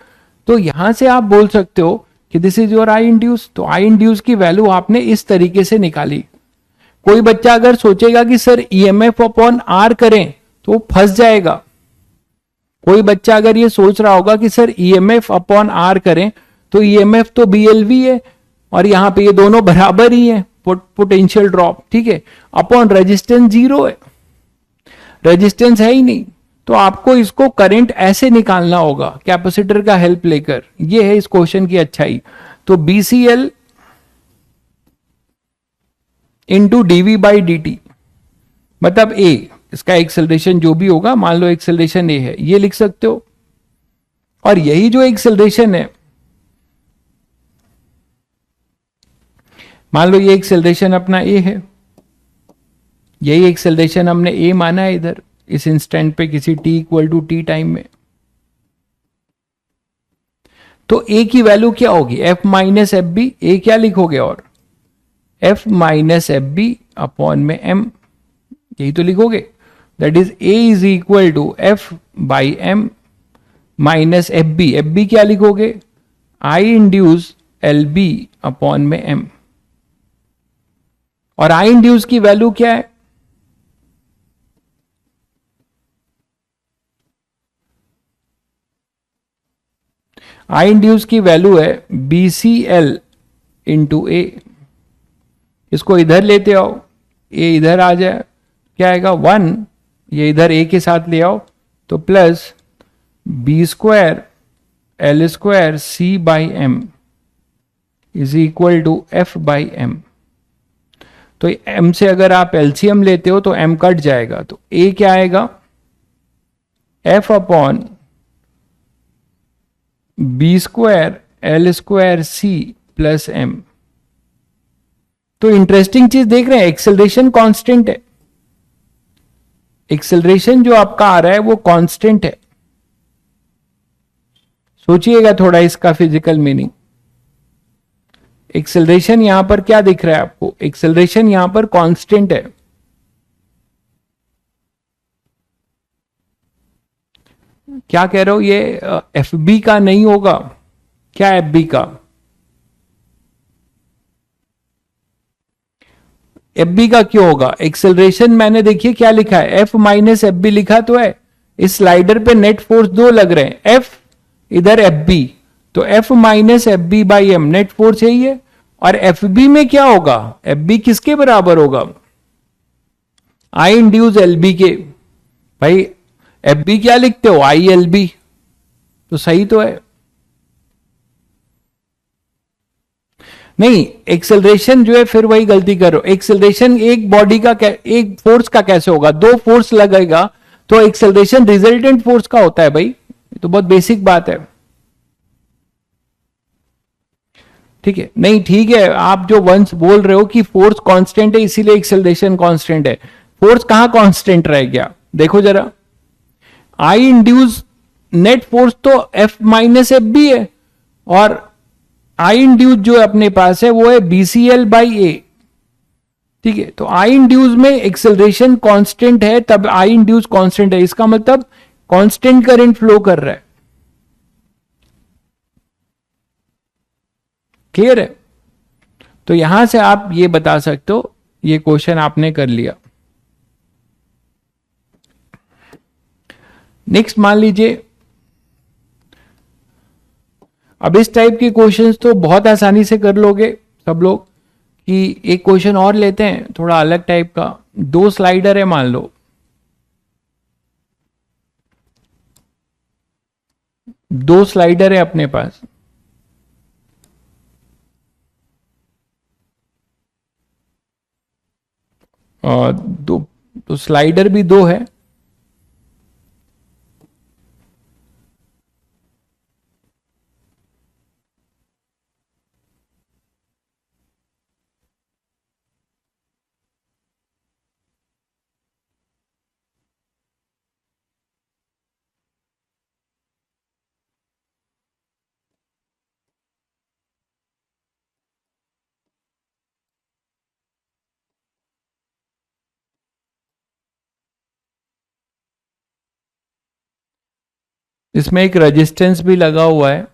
तो यहां से आप बोल सकते हो कि this is your I induce. तो I इंड्यूस की वैल्यू आपने इस तरीके से निकाली। कोई बच्चा अगर सोचेगा कि सर EMF अपॉन R करें तो फंस जाएगा। कोई बच्चा अगर ये सोच रहा होगा कि सर EMF अपॉन R करें, तो EMF तो BLV है और यहां पे ये दोनों बराबर ही है, पोटेंशियल ड्रॉप। ठीक है, अपॉन रेजिस्टेंस 0 है, रेजिस्टेंस है ही नहीं, तो आपको इसको करंट ऐसे निकालना होगा कैपेसिटर का हेल्प लेकर। ये है इस क्वेश्चन की अच्छाई। तो BCL into dV by dt, मतलब A, इसका एक्सेलरेशन जो भी होगा, मान लो एक्सेलरेशन A है, ये लिख सकते हो। और यही जो एक्सेलरेशन है, मान लो ये एक्सेलरेशन अपना A है, यही एक्सेलरेशन हमने A माना है इधर इस इंस्टेंट पे किसी t equal to t time में। तो A की वैल्यू क्या होगी, F minus F B. A क्या लिखोगे, और F minus F B upon में M, यही तो लिखोगे। That is A is equal to F by M minus F B. F B क्या लिखोगे, I इंड्यूस LB अपॉन में M। और I इंड्यूस की वैल्यू क्या है, I इंड्यूस की वैल्यू है BCL इंटू A। इसको इधर लेते आओ, A इधर आ जाए, क्या आएगा 1, ये इधर A के साथ ले आओ, तो plus B square L square C by M is equal to F by M। तो M से अगर आप एलसीएम लेते हो तो M कट जाएगा, तो A क्या आएगा, F upon B square L square C plus M। तो इंटरेस्टिंग चीज देख रहे हैं, एक्सेलरेशन कांस्टेंट है, एक्सेलरेशन जो आपका आ रहा है वो कांस्टेंट है। सोचिएगा थोड़ा इसका फिजिकल मीनिंग। एक्सेलरेशन यहां पर क्या दिख रहा है आपको, एक्सेलरेशन यहां पर कांस्टेंट है। क्या कह रहे हो, ये एफ बी का नहीं होगा, क्या एफ बी का, एफ बी का क्यों होगा, एक्सेलरेशन मैंने देखिए क्या लिखा है, एफ माइनस एफ बी लिखा तो है। इस स्लाइडर पे नेट फोर्स दो लग रहे हैं, एफ इधर एफ बी, तो F minus F B by M net force यही है। और एफ बी में क्या होगा, एफ बी किसके बराबर होगा, आई इंड्यूस एल बी के। भाई एफ बी क्या लिखते हो, आई एल बी, तो सही तो है। नहीं, एक्सेलरेशन जो है, फिर वही गलती करो, एक्सेलरेशन एक बॉडी का एक फोर्स का कैसे होगा, दो फोर्स लगेगा तो एक्सेलरेशन रिजल्टेंट फोर्स का होता है भाई, तो बहुत बेसिक बात है। ठीक है, नहीं ठीक है, आप जो वंस बोल रहे हो कि फोर्स कांस्टेंट है इसीलिए एक्सेलरेशन कांस्टेंट है, फोर्स कहां कांस्टेंट रह गया, देखो जरा, आई इंड्यूस नेट फोर्स तो एफ माइनस एफ बी है, और आई इंड्यूस जो अपने पास है वो है बीसीएल बाई ए। ठीक है, तो आई इंड्यूस में एक्सेलरेशन कांस्टेंट है, तब आई इंड्यूस कांस्टेंट है, इसका मतलब कांस्टेंट करंट फ्लो कर रहा है। क्लियर है, तो यहां से आप ये बता सकते हो, ये क्वेश्चन आपने कर लिया। नेक्स्ट मान लीजिए, अब इस टाइप के क्वेश्चंस तो बहुत आसानी से कर लोगे सब लोग, कि एक क्वेश्चन और लेते हैं थोड़ा अलग टाइप का। दो स्लाइडर है मान लो, दो स्लाइडर है अपने पास, और दो, तो स्लाइडर भी दो है, इसमें एक रेजिस्टेंस भी लगा हुआ है।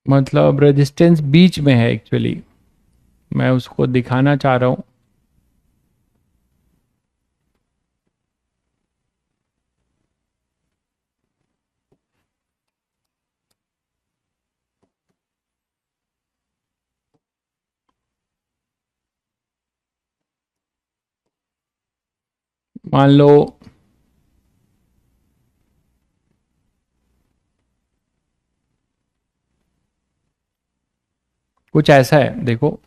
मतलब रेजिस्टेंस बीच में है एक्चुअली, मैं उसको दिखाना चाह रहा हूं। मान लो कुछ ऐसा है, देखो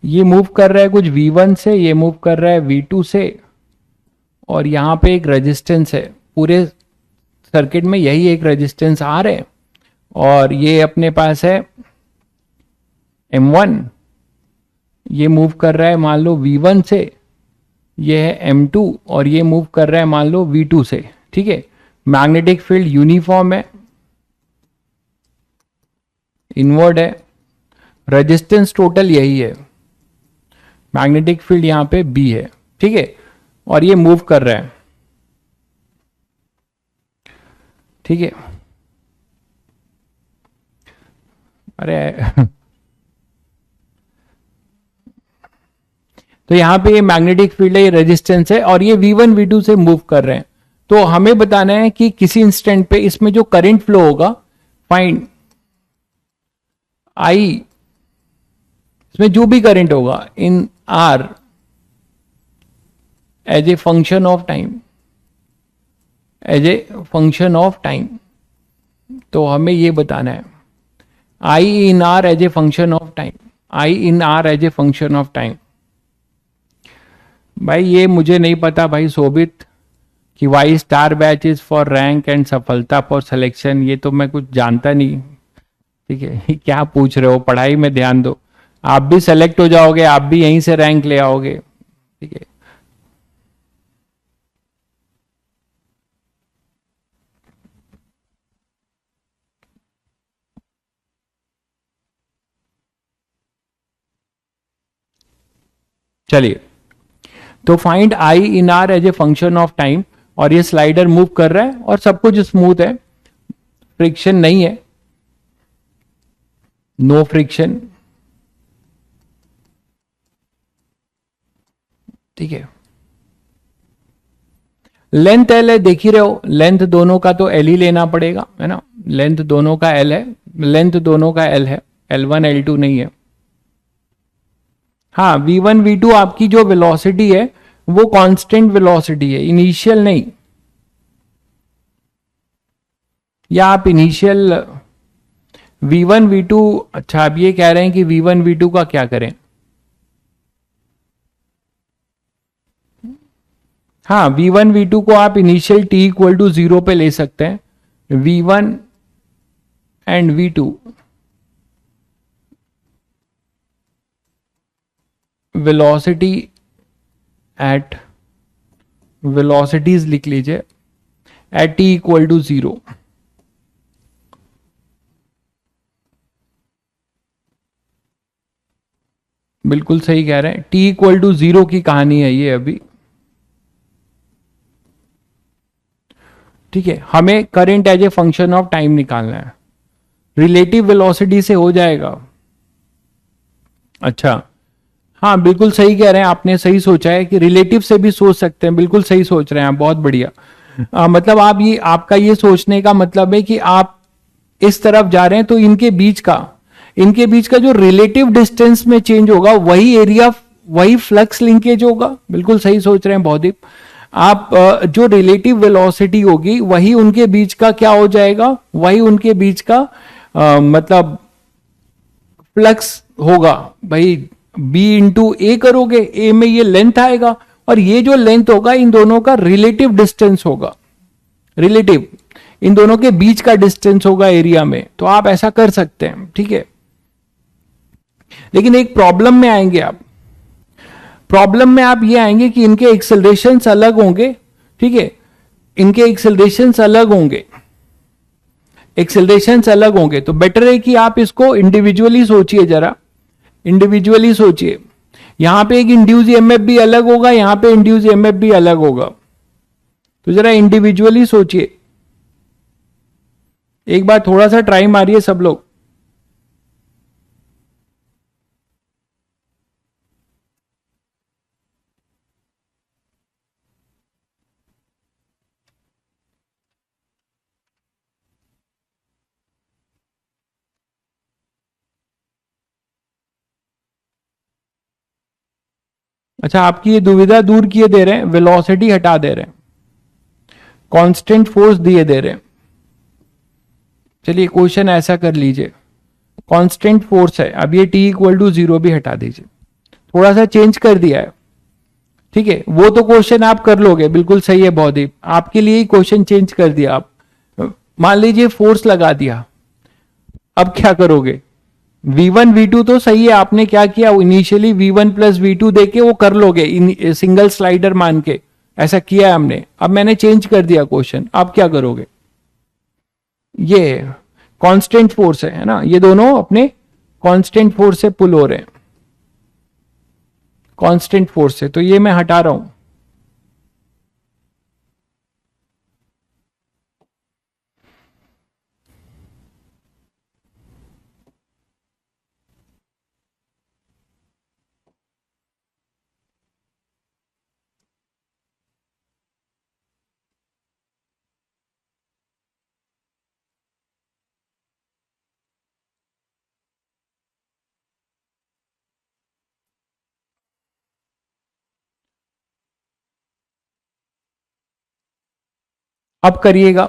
ये मूव कर रहा है कुछ V1 से, ये मूव कर रहा है V2 से, और यहां पे एक रेजिस्टेंस है, पूरे सर्किट में यही एक रेजिस्टेंस R है, और ये अपने पास है M1, ये मूव कर रहा है मान लो V1 से, ये है M2, और ये मूव कर रहा है मान लो V2 से। ठीक है, मैग्नेटिक फील्ड यूनिफॉर्म है, इनवर्ड है, रेजिस्टेंस टोटल यही है, मैग्नेटिक फील्ड यहां पे B है। ठीक है, और ये मूव कर रहा है। ठीक है, अरे तो यहां पे ये मैग्नेटिक फील्ड है, ये रेजिस्टेंस है, और ये V1 V2 से मूव कर रहे हैं। तो हमें बताना है कि किसी इंस्टेंट पे इसमें जो करंट फ्लो होगा, फाइंड आई, इसमें जो भी करंट होगा in R as a function of time, as a function of time. तो हमें ये बताना है I in R as a function of time, I in R as a function of time. भाई ये मुझे नहीं पता भाई शोभित, कि Y star batch is for rank and Safalta for selection, ये तो मैं कुछ जानता नहीं। ठीक है, क्या पूछ रहे हो, पढ़ाई में ध्यान दो, आप भी सेलेक्ट हो जाओगे, आप भी यहीं से रैंक ले आओगे। ठीक है, चलिए, तो find I in R as a function of time, और ये स्लाइडर मूव कर रहा है और सब कुछ स्मूथ है, फ्रिक्शन नहीं है, नो फ्रिक्शन, ठीक है। लेंथ एल है, देख ही रहे हो, लेंथ दोनों का तो एल ही लेना पड़ेगा, है ना, लेंथ दोनों का एल है, लेंथ दोनों का एल है, L1 L2 नहीं है। हाँ, V1 V2 आपकी जो वेलोसिटी है वो कांस्टेंट वेलोसिटी है, इनिशियल नहीं, या आप इनिशियल V1 V2, अच्छा आप ये कह रहे हैं कि V1 V2 का क्या करें। हाँ, V1 V2 को आप इनिशियल t इक्वल टू 0 पे ले सकते हैं, V1 and V2 velocity at, velocities लिख लीजिए एट t इक्वल टू 0। बिल्कुल सही कह रहे हैं, t इक्वल टू 0 की कहानी है ये अभी, ठीक है। हमें current as a function of time निकालना है, रिलेटिव वेलोसिटी से हो जाएगा। अच्छा, हाँ बिल्कुल सही कह रहे हैं, आपने सही सोचा है कि रिलेटिव से भी सोच सकते हैं, बिल्कुल सही सोच रहे हैं आप, बहुत बढ़िया। मतलब आप ये, आपका ये सोचने का मतलब है कि आप इस तरफ जा रहे हैं तो इनके बीच का जो रिलेटिव डिस्टेंस में चेंज होगा वही एरिया, वही फ्लक्स लिंकेज होगा, बिल्कुल सही सोच रहे हैं बहुदीप आप। जो रिलेटिव वेलोसिटी होगी वही उनके बीच का क्या हो जाएगा, वही उनके बीच का मतलब फ्लक्स होगा भाई। b इंटू ए करोगे, ए में ये लेंथ आएगा, और ये जो लेंथ होगा इन दोनों का रिलेटिव डिस्टेंस होगा, रिलेटिव इन दोनों के बीच का डिस्टेंस होगा एरिया में। तो आप ऐसा कर सकते हैं, ठीक है। लेकिन एक प्रॉब्लम में आएंगे आप, प्रॉब्लम में आप ये आएंगे कि इनके एक्सेलरेशंस अलग होंगे, ठीक है, इनके एक्सेलरेशंस अलग होंगे, एक्सेलरेशंस अलग होंगे। तो बेटर है कि आप इसको इंडिविजुअली सोचिए, जरा इंडिविजुअली सोचिए। यहां पे एक इंड्यूस ईएमएफ भी अलग होगा, यहां पे इंड्यूस ईएमएफ भी अलग होगा, तो जरा इंडिविजुअली सोचिए। एक बार थोड़ा सा ट्राई मारिए सब लोग। अच्छा, आपकी ये दुविधा दूर किए दे रहे हैं, वेलोसिटी हटा दे रहे हैं, कांस्टेंट फोर्स दिए दे रहे हैं। चलिए क्वेश्चन ऐसा कर लीजिए, कांस्टेंट फोर्स है, अब ये t इक्वल टू 0 भी हटा दीजिए, थोड़ा सा चेंज कर दिया है, ठीक है। वो तो क्वेश्चन आप कर लोगे, बिल्कुल सही है बहुदीप, आपके लिए ही क्वेश्चन चेंज कर दिया आप। मान लीजिए फोर्स लगा दिया, अब क्या करोगे। V1 V2 तो सही है, आपने क्या किया, इनिशियली V1 प्लस V2 देके वो कर लोगे सिंगल स्लाइडर मान के, ऐसा किया है हमने। अब मैंने चेंज कर दिया क्वेश्चन, अब क्या करोगे। ये कांस्टेंट फोर्स है ना, ये दोनों अपने कांस्टेंट फोर्स से पुल हो रहे हैं, कांस्टेंट फोर्स से, तो ये मैं हटा रहा हूं। अब करिएगा,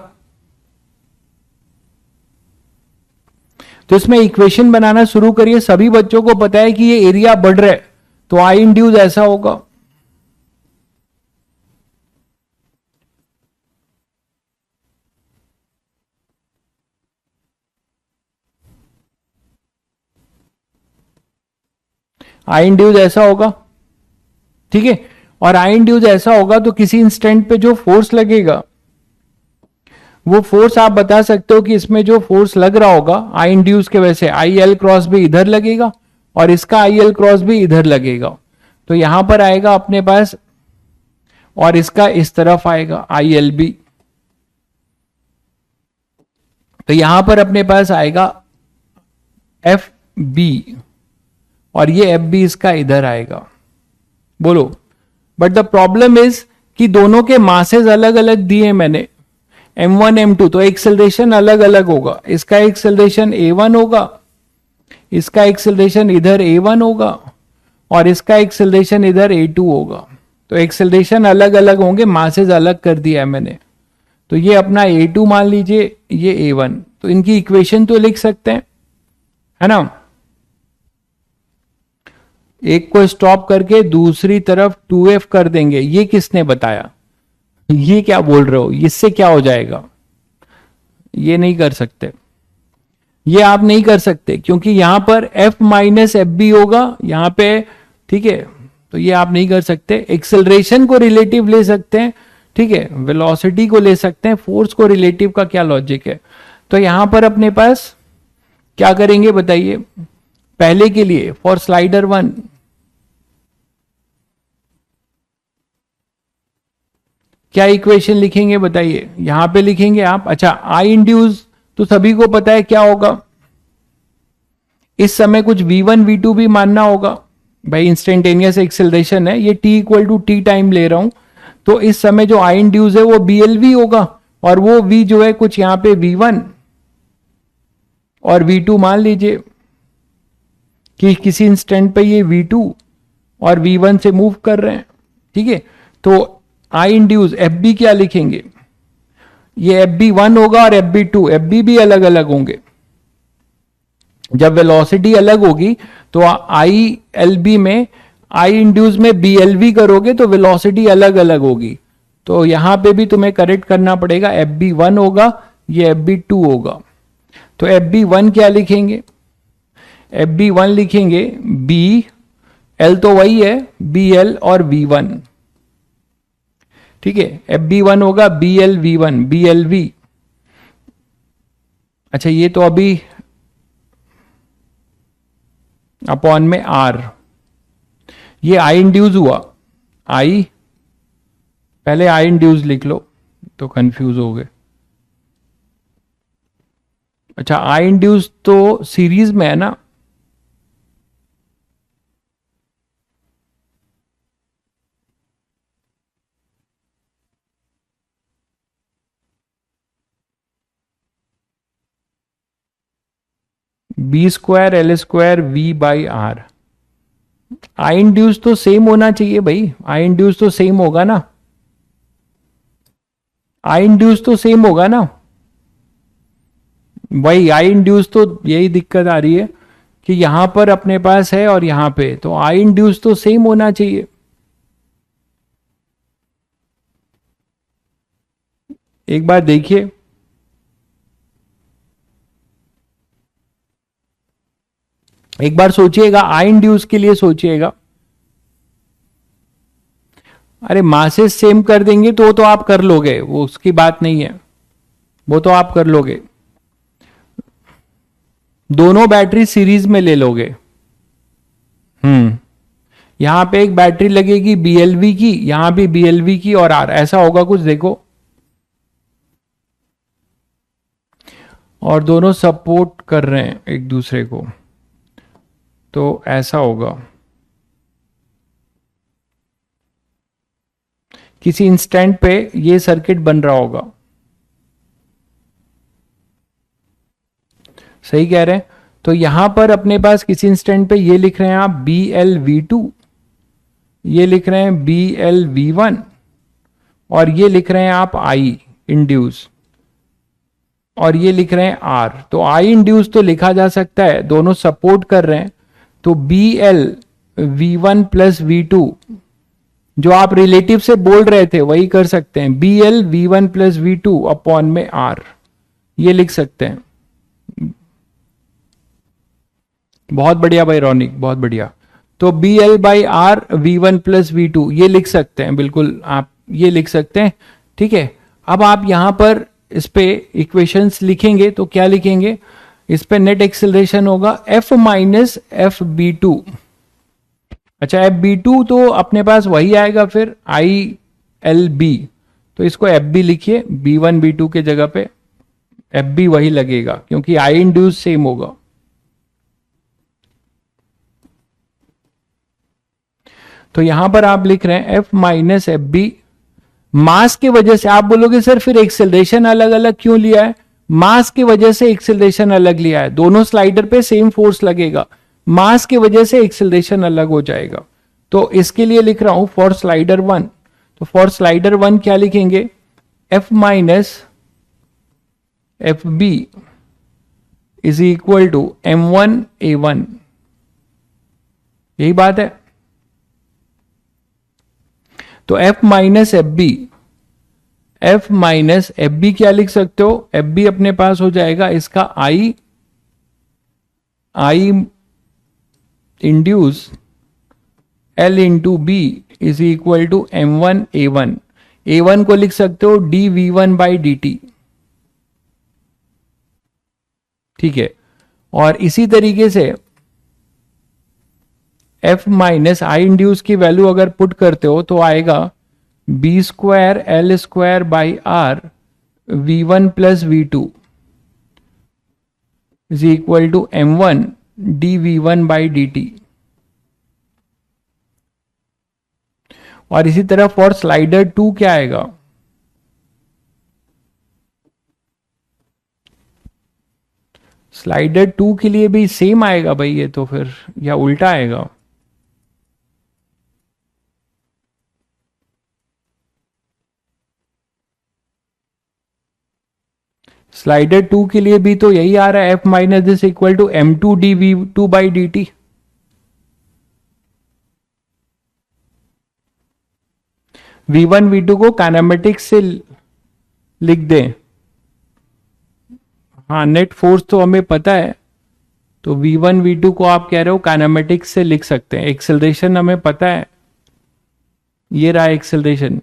तो इसमें इक्वेशन बनाना शुरू करिए। सभी बच्चों को पता है कि ये एरिया बढ़ रहा है, तो आई इंड्यूस ऐसा होगा, आई इंड्यूस ऐसा होगा, ठीक है। और आई इंड्यूस ऐसा होगा तो किसी इंस्टेंट पे जो फोर्स लगेगा, वो फोर्स आप बता सकते हो कि इसमें जो फोर्स लग रहा होगा आई इंड्यूस के वजह से, आई एल क्रॉस भी इधर लगेगा और इसका आई एल क्रॉस भी इधर लगेगा। तो यहां पर आएगा अपने पास, और इसका इस तरफ आएगा ILB। तो यहां पर अपने पास आएगा FB, और ये FB इसका इधर आएगा। बोलो, बट द प्रॉब्लम इज कि दोनों के मासेस अलग अलग दिए मैंने, M1 M2, तो एक्सेलरेशन अलग अलग होगा। इसका एक्सेलरेशन A1 होगा, इसका एक्सेलरेशन इधर A1 होगा, और इसका एक्सेलरेशन इधर A2 होगा। तो एक्सेलरेशन अलग अलग होंगे, मासेस अलग कर दिया है मैंने। तो ये अपना A2 मान लीजिए, ये A1। तो इनकी इक्वेशन तो लिख सकते हैं, है ना। एक को स्टॉप करके दूसरी तरफ 2F कर देंगे। ये किसने बताया? ये क्या बोल रहे हो, इससे क्या हो जाएगा? ये नहीं कर सकते, ये आप नहीं कर सकते, क्योंकि यहां पर F माइनस FB होगा यहां पे, ठीक है। तो ये आप नहीं कर सकते। एक्सेलरेशन को रिलेटिव ले सकते हैं, ठीक है, वेलोसिटी को ले सकते हैं, फोर्स को रिलेटिव का क्या लॉजिक है। तो यहां पर अपने पास क्या करेंगे बताइए? पहले के लिए फॉर स्लाइडर 1 क्या इक्वेशन लिखेंगे बताइए? यहां पे लिखेंगे आप। अच्छा, आई इंड्यूस तो सभी को पता है क्या होगा। इस समय कुछ V1 V2 भी मानना होगा भाई, इंस्टेंटेनियस एक्सेलरेशन है ये, t equal to T time ले रहा हूं। तो इस समय जो आई इंड्यूस है वो BLV होगा, और वो V जो है कुछ यहां पे V1 और V2 मान लीजिए कि किसी इंस्टेंट पे ये V2 और V1 से मूव कर रहे हैं, ठीक है। तो आई इंड्यूस FB क्या लिखेंगे? ये FB1 होगा और FB2, FB भी अलग अलग होंगे। जब वेलोसिटी अलग होगी तो ILB में, आई इंड्यूस में BLV करोगे तो वेलोसिटी अलग अलग होगी। तो यहां पे भी तुम्हें करेक्ट करना पड़ेगा, FB1 होगा, ये FB2 होगा। तो FB1 क्या लिखेंगे? FB1 लिखेंगे BL, तो वही है BL और V1, ठीक है। FB1 होगा BL V1, BLV। अच्छा, ये तो अभी अपॉन में R, ये आई इंड्यूस हुआ। आई, पहले आई इंड्यूस लिख लो तो कंफ्यूज हो गए। अच्छा, आई इंड्यूस तो सीरीज में है ना, B² L² V/R। आई इंड्यूस तो सेम होना चाहिए भाई, आई इंड्यूस तो सेम होगा ना, आई इंड्यूस तो सेम होगा ना भाई। आई इंड्यूस तो यही दिक्कत आ रही है कि यहां पर अपने पास है और यहां पे, तो आई इंड्यूस तो सेम होना चाहिए। एक बार देखिए, एक बार सोचिएगा, आई इंड्यूस के लिए सोचिएगा। अरे मासेस सेम कर देंगे तो आप कर लोगे, वो उसकी बात नहीं है, वो तो आप कर लोगे। दोनों बैटरी सीरीज में ले लोगे। यहां पे एक बैटरी लगेगी BLV की, यहां भी BLV की, और R, ऐसा होगा कुछ, देखो। और दोनों सपोर्ट कर रहे हैं एक दूसरे को, तो ऐसा होगा। किसी इंस्टेंट पे ये सर्किट बन रहा होगा, सही कह रहे हैं। तो यहां पर अपने पास किसी इंस्टेंट पे ये लिख रहे हैं आप BLV2, ये लिख रहे हैं BLV1, और ये लिख रहे हैं आप I इंड्यूस, और ये लिख रहे हैं R। तो I इंड्यूस तो लिखा जा सकता है, दोनों सपोर्ट कर रहे हैं। तो BL V1 प्लस V2, जो आप रिलेटिव से बोल रहे थे वही कर सकते हैं, BL V1 plus V2 upon में R, ये लिख सकते हैं। बहुत बढ़िया भाई रौनिक, बहुत बढ़िया। तो BL by R V1 plus V2 ये लिख सकते हैं, बिल्कुल आप ये लिख सकते हैं, ठीक है। अब आप यहां पर इस पे इक्वेशंस लिखेंगे तो क्या लिखेंगे? इस पे नेट एक्सेलरेशन होगा F माइनस FB2। अच्छा एफ बी टू तो अपने पास वही आएगा फिर आई एल बी, तो इसको एफ बी लिखिए, बी वन बी टू के जगह पे एफ बी वही लगेगा क्योंकि आई इंड्यूस सेम होगा। तो यहां पर आप लिख रहे हैं एफ माइनस एफ बी, मास की वजह से। आप बोलोगे सर फिर एक्सेलरेशन अलग अलग क्यों लिया है? मास की वजह से एक्सेलरेशन अलग लिया है, दोनों स्लाइडर पे सेम फोर्स लगेगा, मास की वजह से एक्सेलरेशन अलग हो जाएगा। तो इसके लिए लिख रहा हूं फॉर स्लाइडर वन, तो फॉर स्लाइडर वन क्या लिखेंगे? F minus F B is equal to M one A one, यही बात है। तो F minus F B, F minus F B क्या लिख सकते हो? एफ बी अपने पास हो जाएगा इसका I induced L into B is equal to M one A one. A one को लिख सकते हो D V one by D T, ठीक है। और इसी तरीके से एफ माइनस आई इंड्यूस की वैल्यू अगर पुट करते हो तो आएगा B square L square by R V one plus V two is equal to M one D V one by D T. और इसी तरह फॉर स्लाइडर टू क्या आएगा? स्लाइडर टू के लिए भी सेम आएगा भाई ये तो फिर, या उल्टा आएगा? स्लाइडर टू के लिए भी तो यही आ रहा है, F minus this equal to M two D V two by D T. V one V two को काइनेमेटिक्स से लिख दें। हाँ नेट फोर्स तो हमें पता है, तो वी वन वी टू को आप कह रहे हो काइनेमेटिक्स से लिख सकते हैं। एक्सेलरेशन हमें पता है, ये रहा एक्सेलरेशन,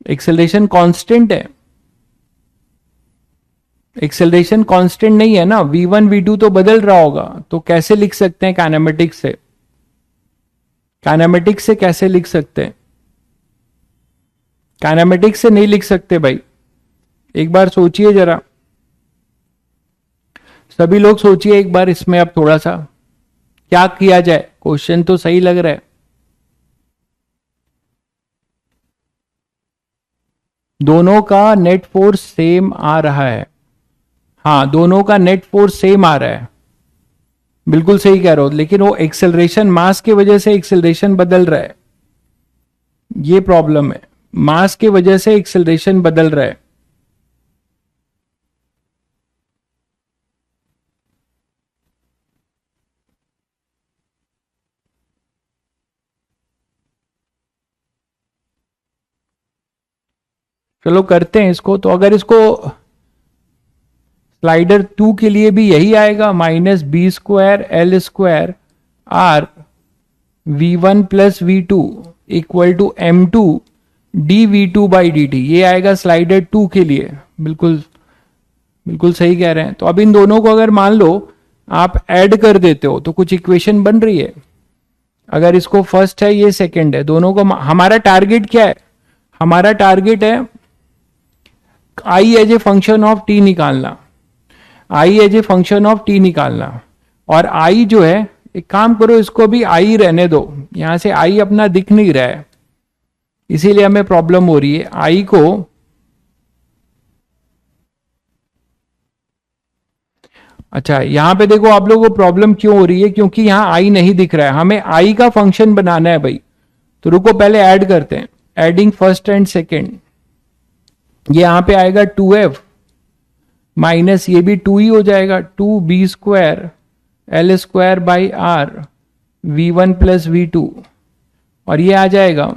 एक्सेलरेशन कांस्टेंट है। एक्सेलरेशन कांस्टेंट नहीं है ना, वी वन वी टू तो बदल रहा होगा, तो कैसे लिख सकते हैं काइनेमेटिक्स से? काइनेमेटिक्स से कैसे लिख सकते हैं? काइनेमेटिक्स से नहीं लिख सकते भाई, एक बार सोचिए जरा, सभी लोग सोचिए एक बार इसमें। अब थोड़ा सा क्या किया जाए, क्वेश्चन तो सही लग रहा है। दोनों का नेट फोर्स सेम आ रहा है, हाँ दोनों का नेट फोर्स सेम आ रहा है, बिल्कुल सही कह रहे हो, लेकिन वो एक्सेलरेशन मास की वजह से एक्सेलरेशन बदल रहा है, ये प्रॉब्लम है, मास की वजह से एक्सेलरेशन बदल रहा है। चलो करते हैं इसको। तो अगर इसको स्लाइडर टू के लिए भी यही आएगा, minus B square L square R V one plus V two equal to M two D V two by D T, ये आएगा स्लाइडर टू के लिए। बिल्कुल बिल्कुल सही कह रहे हैं। तो अब इन दोनों को अगर मान लो आप ऐड कर देते हो तो कुछ इक्वेशन बन रही है। अगर इसको फर्स्ट है ये सेकंड है, दोनों को हमारा टारगेट क्या है? हमारा टारगेट है I as a function of T निकालना, I as a function of T निकालना। और आई जो है, एक काम करो इसको भी आई रहने दो, यहां से आई अपना दिख नहीं रहा है इसीलिए हमें प्रॉब्लम हो रही है। आई को अच्छा यहां पे देखो आप लोगों को प्रॉब्लम क्यों हो रही है, क्योंकि यहां आई नहीं दिख रहा है, हमें आई का फंक्शन बनाना है भाई। तो रुको पहले ऐड करते हैं, एडिंग फर्स्ट एंड सेकेंड। ये यहां पे आएगा 2f माइनस ये भी 2 ही हो जाएगा, 2b square L square by R V one plus V two, और ये आ जाएगा,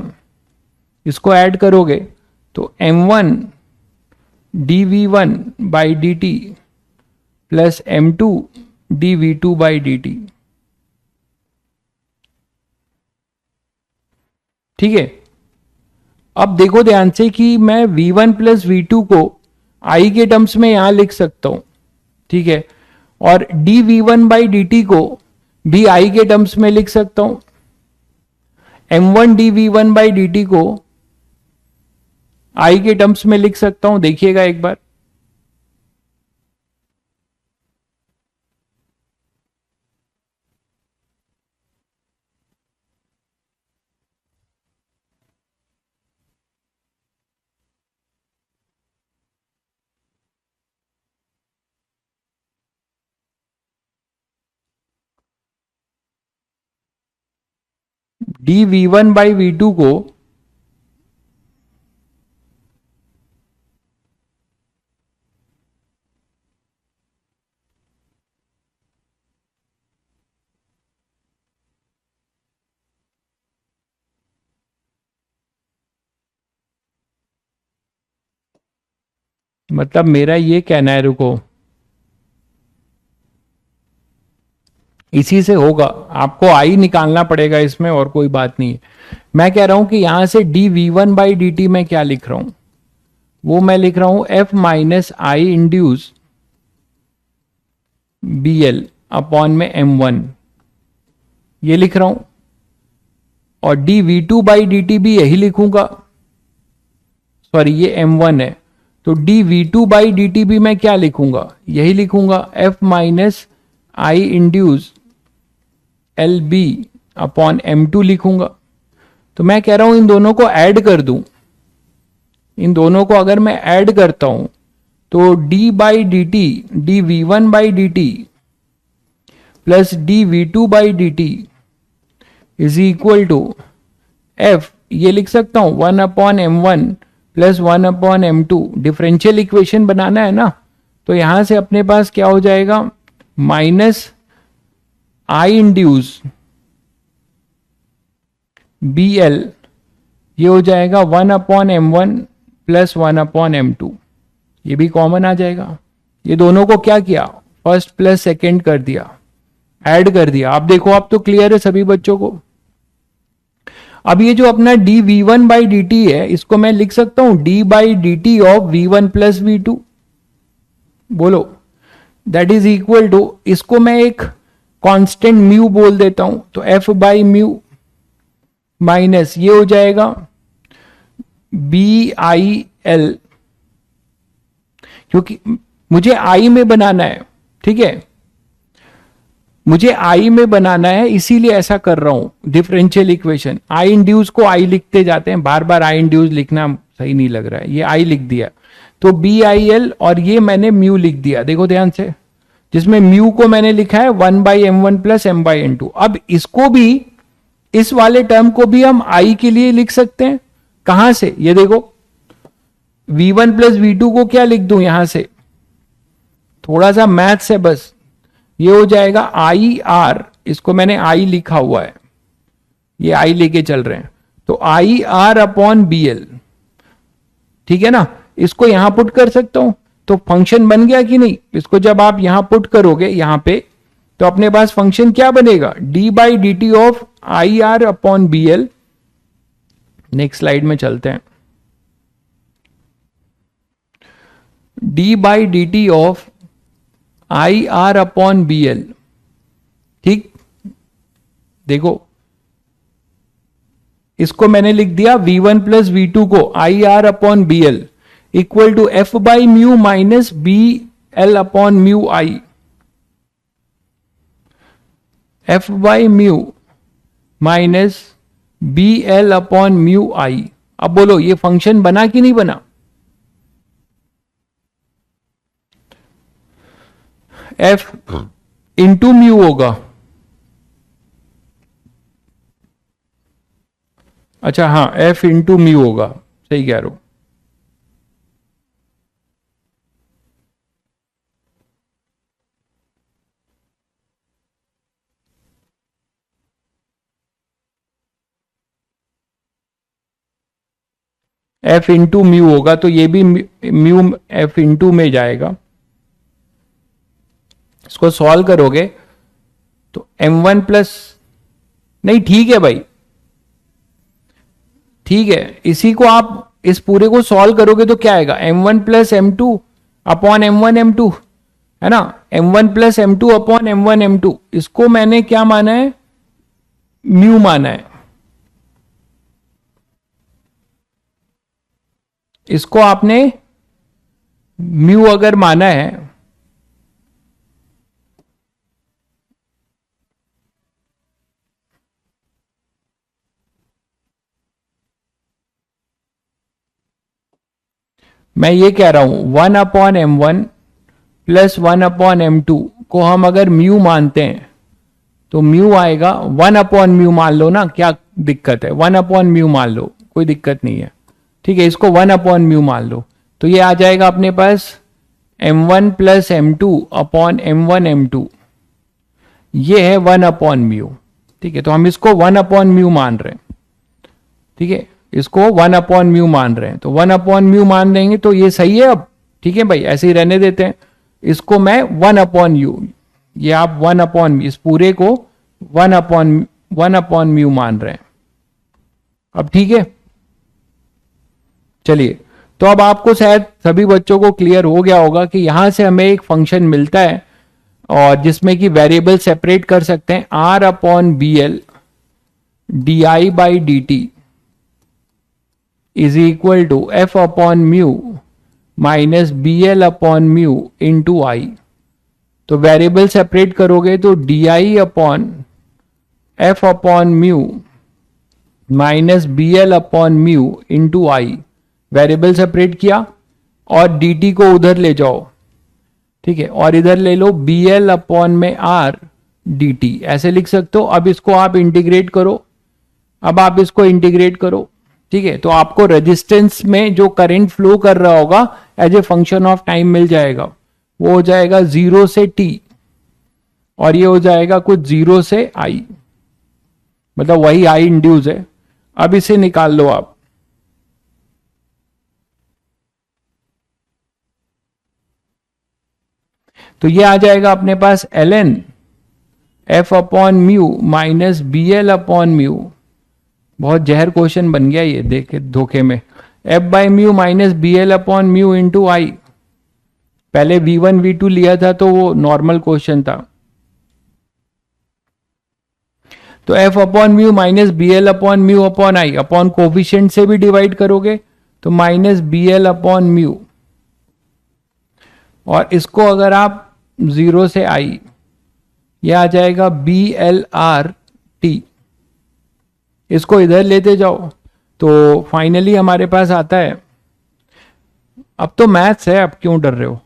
इसको ऐड करोगे तो m1 D V one by D T plus m2 D V two by D T. ठीक है, अब देखो ध्यान से कि मैं v1 प्लस वी टू को i के टर्म्स में यहां लिख सकता हूं, ठीक है, और D V one by D T को बी आई के टर्म्स में लिख सकता हूं, m1 dv1/dt को आई के टर्म्स में लिख सकता हूं, देखिएगा एक बार। dv1/v2 को मतलब मेरा ये कहना है, रुको, इसी से होगा, आपको आई निकालना पड़ेगा इसमें, और कोई बात नहीं है। मैं कह रहा हूं कि यहां से dv1/dt में क्या लिख रहा हूं, वो मैं लिख रहा हूं f minus I induce bl upon में m1, ये लिख रहा हूं। और dv2/dt भी यही लिखूंगा, सॉरी ये m1 है, तो dv2/dt भी मैं क्या लिखूंगा, यही लिखूंगा, f minus I induce LB upon M2 लिखूंगा। तो मैं कह रहा हूं इन दोनों को ऐड कर दूं, इन दोनों को अगर मैं ऐड करता हूं तो d/dt dv1/dt plus dv2/dt is equal to f, ये लिख सकता हूं 1/m1 plus 1/m2। Differential equation बनाना है ना, तो यहां से अपने पास क्या हो जाएगा, माइनस आई इंड्यूस BL, ये हो जाएगा 1/m1 प्लस 1/m2, ये भी कॉमन आ जाएगा। ये दोनों को क्या किया, फर्स्ट प्लस सेकेंड कर दिया, ऐड कर दिया। आप देखो, आप तो क्लियर है सभी बच्चों को। अब ये जो अपना dv1/dt है, इसको मैं लिख सकता हूं d/dt of v1 plus v2, बोलो, दैट इज इक्वल टू, इसको मैं एक कांस्टेंट म्यू बोल देता हूं, तो f/म्यू माइनस ये हो जाएगा BIL, क्योंकि मुझे आई में बनाना है, ठीक है, मुझे आई में बनाना है, इसीलिए ऐसा कर रहा हूं। डिफरेंशियल इक्वेशन, आई इंड्यूस को आई लिखते जाते हैं, बार बार आई इंड्यूस लिखना सही नहीं लग रहा है, ये आई लिख दिया, तो BIL, और ये मैंने म्यू लिख दिया, देखो ध्यान से, जिसमें म्यू को मैंने लिखा है 1/m1 प्लस m/n2। अब इसको भी, इस वाले टर्म को भी हम आई के लिए लिख सकते हैं, कहां से, ये देखो, v1 प्लस v2 को क्या लिख दूं यहां से, थोड़ा सा मैथ्स है बस, ये हो जाएगा IR, इसको मैंने आई लिखा हुआ है, ये आई लेके चल रहे हैं, तो IR अपॉन BL, ठीक है ना, इसको यहां पुट कर सकता हूं, तो फंक्शन बन गया कि नहीं। इसको जब आप यहां पुट करोगे यहां पे, तो अपने पास फंक्शन क्या बनेगा, d/dt of IR upon BL। Next slide में चलते हैं, d/dt of IR upon BL, ठीक, देखो इसको मैंने लिख दिया v1 प्लस v2 को IR upon BL equal to f/म्यू minus BL upon mu I, f/म्यू minus BL upon mu I. अब बोलो ये फंक्शन बना कि नहीं बना, f इंटू म्यू होगा, अच्छा हाँ, f इंटू म्यू होगा, सही कह रहे हो। f इंटू म्यू होगा, तो ये भी म्यू f इंटू में जाएगा। इसको सॉल्व करोगे तो m1 प्लस, नहीं ठीक है भाई, ठीक है, इसी को आप इस पूरे को सॉल्व करोगे तो क्या आएगा, m1 plus m2 upon m1 m2, है ना, m1 plus m2 upon m1 m2, इसको मैंने क्या माना है, म्यू माना है। इसको आपने म्यू अगर माना है, मैं ये कह रहा हूं 1/m1 प्लस 1/m2 को हम अगर म्यू मानते हैं तो म्यू आएगा 1/म्यू मान लो ना, क्या दिक्कत है, 1/म्यू मान लो, कोई दिक्कत नहीं है, ठीक है, इसको 1/म्यू मान लो, तो ये आ जाएगा अपने पास m1 plus m2 upon m1 m2, ये है 1/म्यू। ठीक है, तो हम इसको 1/म्यू मान रहे हैं, ठीक है, इसको 1/म्यू मान रहे हैं, तो 1/म्यू मान देंगे तो ये सही है अब। ठीक है भाई, ऐसे ही रहने देते हैं, इसको मैं 1/यू, ये आप 1/, इस पूरे को 1/म्यू मान रहे हैं। अब ठीक है, चलिए, तो अब आपको शायद सभी बच्चों को क्लियर हो गया होगा कि यहां से हमें एक फंक्शन मिलता है और जिसमें कि वेरिएबल सेपरेट कर सकते हैं, r/bl di/dt is equal to f/म्यू माइनस bl/म्यू इंटू आई। तो वेरिएबल सेपरेट करोगे तो di/f/म्यू माइनस bl/म्यू इंटू आई, वेरिएबल सेपरेट किया और dt को उधर ले जाओ, ठीक है, और इधर ले लो bl/r dt, ऐसे लिख सकते हो। अब इसको आप इंटीग्रेट करो, अब आप इसको इंटीग्रेट करो, ठीक है, तो आपको रेजिस्टेंस में जो करंट फ्लो कर रहा होगा as a function of time मिल जाएगा, वो हो जाएगा 0 से t और ये हो जाएगा कुछ 0 से i, मतलब वही i इंड्यूस है। अब इसे निकाल लो आप, तो ये आ जाएगा अपने पास ln f/म्यू माइनस bl/म्यू, बहुत जहर क्वेश्चन बन गया ये, देखे धोखे में, f/म्यू माइनस bl/म्यू इंटू आई। पहले v1 v2 लिया था तो वो नॉर्मल क्वेश्चन था, तो f/म्यू माइनस bl/म्यू अपॉन आई, अपॉन कोफिशिएंट से भी डिवाइड करोगे तो माइनस bl/म्यू, और इसको अगर आप 0 से i, यह आ जाएगा bl/r/t, इसको इधर लेते जाओ तो फाइनली हमारे पास आता है, अब तो मैथ्स है, अब क्यों डर रहे हो,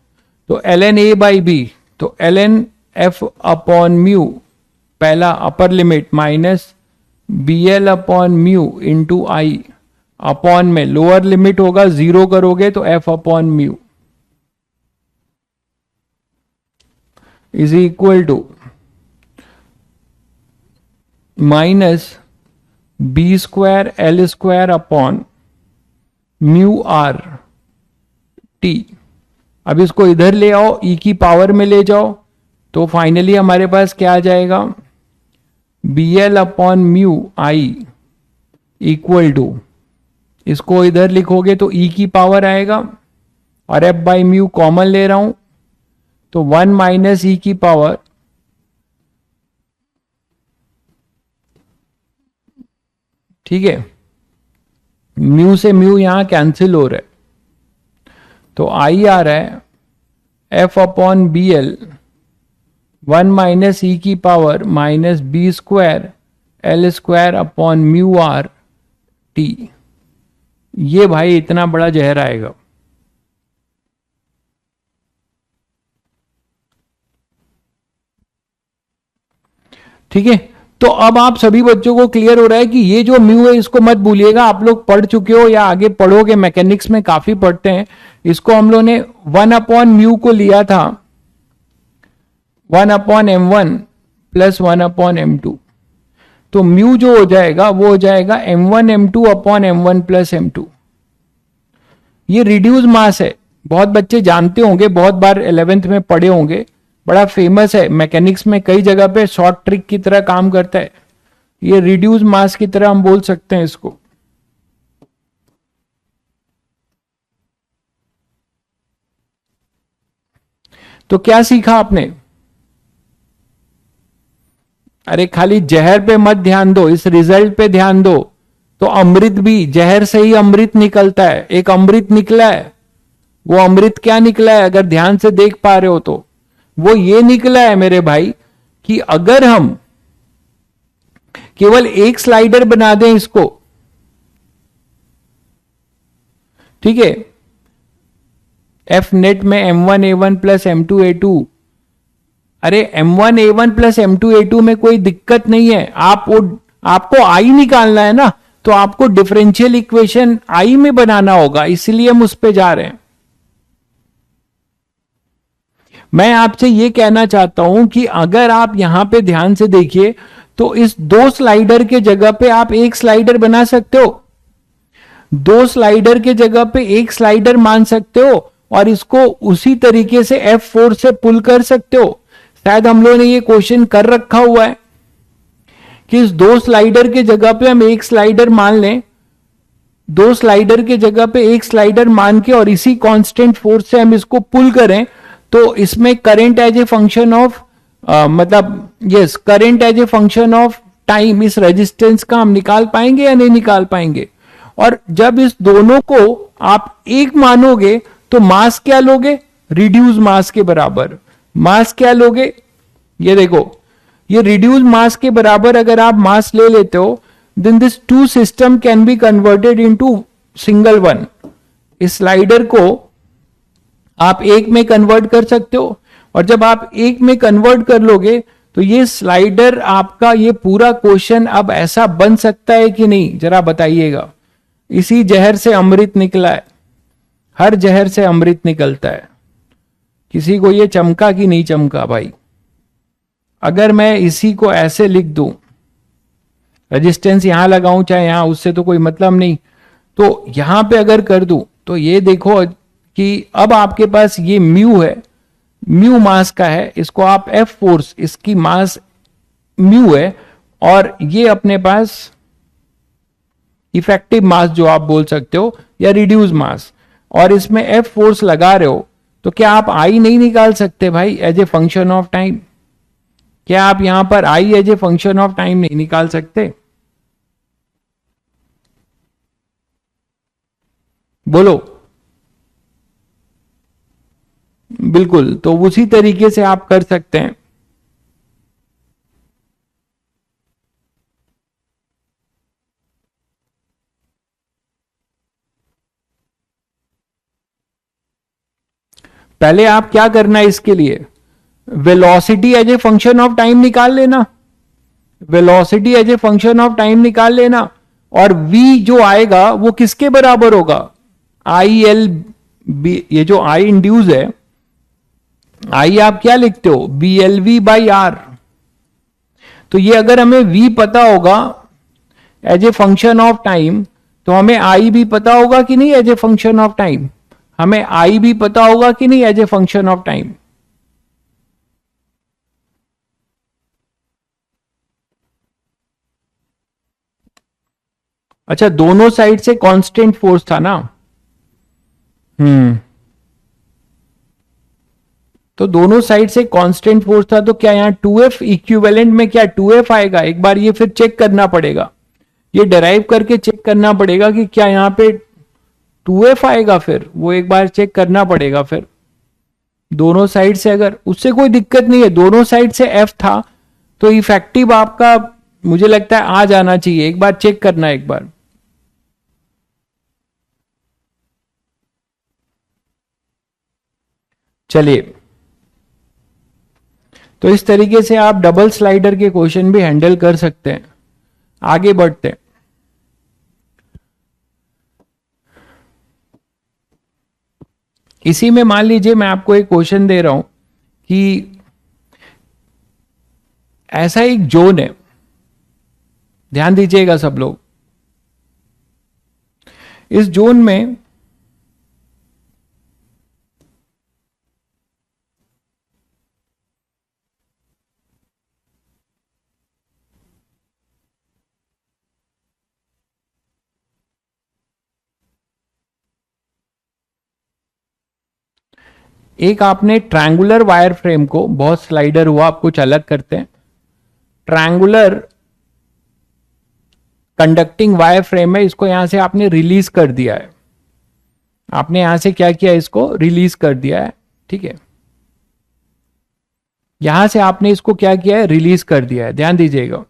तो ln a/b, तो ln f/म्यू पहला अपर लिमिट माइनस bl/म्यू इंटू आई, अपॉन में लोअर लिमिट होगा 0 करोगे तो f/म्यू is equal to minus b² l² upon mu R T. अब इसको इधर ले आओ, e की पावर में ले जाओ, तो फाइनली हमारे पास क्या आ जाएगा, bl/म्यू आई इक्वल टू, इसको इधर लिखोगे तो e की पावर आएगा और f/म्यू कॉमन ले रहा हूं तो 1 माइनस e की पावर, ठीक है, म्यू से म्यू यहां कैंसिल हो रहा है, तो आई आ रहा है f/bl 1 माइनस e की power minus b² l² upon mu R T. ये भाई इतना बड़ा जहर आएगा, ठीक है। तो अब आप सभी बच्चों को क्लियर हो रहा है कि ये जो म्यू है इसको मत भूलिएगा, आप लोग पढ़ चुके हो या आगे पढ़ोगे, मैकेनिक्स में काफी पढ़ते हैं इसको। हम लोगों ने 1/म्यू को लिया था 1/m1 प्लस 1/m2, तो म्यू जो हो जाएगा वो हो जाएगा m1 m2 upon m1 plus m2। ये रिड्यूस मास है, बहुत बच्चे जानते होंगे, बहुत बार 11th में पढ़े होंगे, बड़ा फेमस है मैकेनिक्स में, कई जगह पे शॉर्ट ट्रिक की तरह काम करता है, ये रिड्यूस मास की तरह हम बोल सकते हैं इसको। तो क्या सीखा आपने? अरे खाली जहर पे मत ध्यान दो, इस रिजल्ट पे ध्यान दो। तो अमृत भी, जहर से ही अमृत निकलता है, एक अमृत निकला है। वो अमृत क्या निकला है, अगर ध्यान से देख पा रहे हो तो वो ये निकला है मेरे भाई कि अगर हम केवल एक स्लाइडर बना दें इसको, ठीक है, एफ नेट में M1A1 प्लस M2A2, अरे M1A1 प्लस M2A2 में कोई दिक्कत नहीं है। आपको आई निकालना है ना, तो आपको डिफरेंशियल इक्वेशन आई में बनाना होगा, इसलिए हम उस पे जा रहे हैं। मैं आपसे यह कहना चाहता हूं कि अगर आप यहां पे ध्यान से देखिए तो इस दो स्लाइडर के जगह पे आप एक स्लाइडर बना सकते हो, दो स्लाइडर के जगह पे एक स्लाइडर मान सकते हो, और इसको उसी तरीके से F4 से पुल कर सकते हो। शायद हम लोगों ने ये क्वेश्चन कर रखा हुआ है कि इस दो स्लाइडर के जगह पे हम एक स्लाइडर मान लें, दो स्लाइडर के जगह पे एक स्लाइडर मान के और इसी कांस्टेंट फोर्स से हम इसको पुल करें, तो इसमें current as a function of मतलब yes, current as a function of time इस रेजिस्टेंस का हम निकाल पाएंगे या नहीं निकाल पाएंगे। और जब इस दोनों को आप एक मानोगे तो मास क्या लोगे, रिड्यूस मास के बराबर। मास क्या लोगे, ये देखो, ये रिड्यूस मास के बराबर अगर आप मास ले लेते हो, then this two system can be converted into single one. इस स्लाइडर को आप एक में कन्वर्ट कर सकते हो, और जब आप एक में कन्वर्ट कर लोगे तो ये स्लाइडर आपका, ये पूरा क्वेश्चन अब ऐसा बन सकता है कि नहीं, जरा बताइएगा। इसी जहर से अमृत निकला है, हर जहर से अमृत निकलता है। किसी को ये चमका कि नहीं चमका भाई? अगर मैं इसी को ऐसे लिख दूं, रेजिस्टेंस यहां लगाऊं चाहे यहां, उससे तो कोई मतलब नहीं। तो यहां पे अगर कर दूं तो ये देखो कि अब आपके पास ये म्यू है, म्यू मास का है, इसको आप एफ फोर्स, इसकी मास म्यू है, और ये अपने पास इफेक्टिव मास जो आप बोल सकते हो या रिड्यूस मास, और इसमें एफ फोर्स लगा रहे हो, तो क्या आप आई नहीं निकाल सकते भाई as a function of time? क्या आप यहां पर I as a function of time नहीं निकाल सकते? बोलो। बिल्कुल, तो उसी तरीके से आप कर सकते हैं। पहले आप क्या करना है इसके लिए, velocity as a function of time निकाल लेना, velocity as a function of time निकाल लेना, और v जो आएगा वो किसके बराबर होगा, आई एल बी, ये जो आई इंड्यूस है, आई आप क्या लिखते हो, B L V by R. तो ये अगर हमें v पता होगा as a function of time, तो हमें आई भी पता होगा कि नहीं as a function of time, हमें आई भी पता होगा कि नहीं as a function of time. अच्छा, दोनों साइड से कांस्टेंट फोर्स था ना? हम्म, तो दोनों साइड से कांस्टेंट फोर्स था, तो क्या यहां 2F इक्विवेलेंट में क्या 2F आएगा? एक बार ये फिर चेक करना पड़ेगा, ये डराइव करके चेक करना पड़ेगा कि क्या यहां पे 2F आएगा, फिर वो एक बार चेक करना पड़ेगा। फिर दोनों साइड से, अगर उससे कोई दिक्कत नहीं है, दोनों साइड से F था, तो इफेक्टिव आपका मुझे लगता है आ जाना चाहिए। एक बार चेक करना, एक बार। चलिए, तो इस तरीके से आप डबल स्लाइडर के क्वेश्चन भी हैंडल कर सकते हैं। आगे बढ़ते हैं। इसी में मान लीजिए मैं आपको एक क्वेश्चन दे रहा हूं कि ऐसा एक जोन है, ध्यान दीजिएगा सब लोग। इस जोन में एक आपने ट्रायंगुलर वायर फ्रेम को, बहुत स्लाइडर हुआ, आप कुछ अलग करते हैं। ट्रायंगुलर कंडक्टिंग वायर फ्रेम है, इसको यहां से आपने रिलीज कर दिया है। आपने यहां से क्या किया, इसको रिलीज कर दिया है, ठीक है। यहां से आपने इसको क्या किया है, रिलीज कर दिया है, ध्यान दीजिएगा।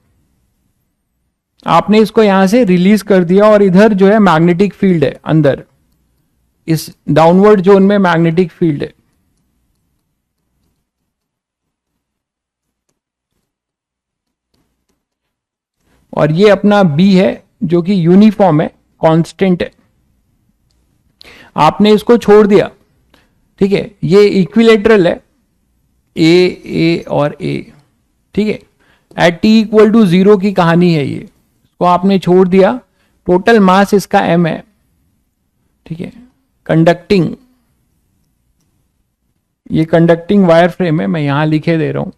आपने इसको यहां से रिलीज कर दिया और इधर जो है मैग्नेटिक फील्ड है, अंदर इस डाउनवर्ड जोन में मैग्नेटिक फील्ड है। और ये अपना बी है जो कि यूनिफॉर्म है, कांस्टेंट है। आपने इसको छोड़ दिया, ठीक है। ये इक्विलेटरल है, ए और ए, ठीक है। एट टी इक्वल टू 0 की कहानी है ये, इसको आपने छोड़ दिया। टोटल मास इसका m है, ठीक है। कंडक्टिंग, ये कंडक्टिंग वायर फ्रेम है, मैं यहां लिखे दे रहा हूं।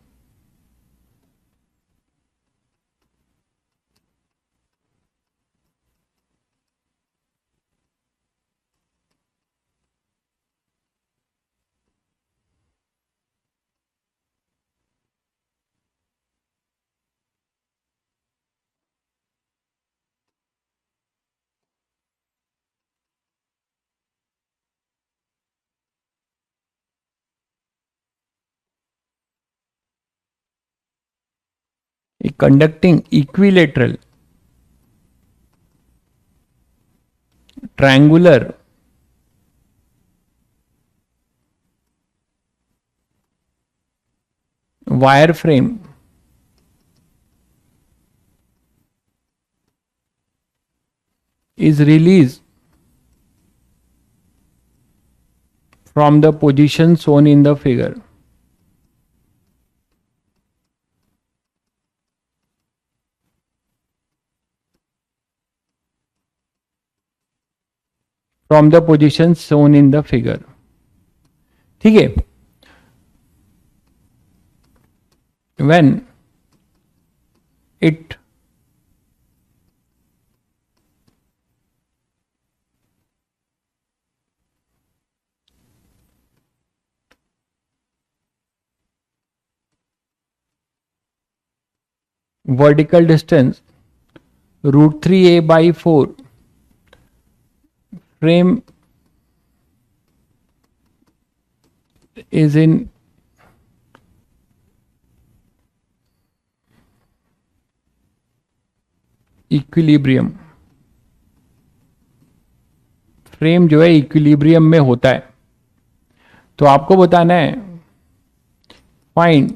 Conducting equilateral triangular wire frame is released from the position shown in the figure. From the position shown in the figure. ठीक है। When it vertical distance √3a/4 frame is in equilibrium, frame जो है equilibrium में होता है। तो आपको बताना है find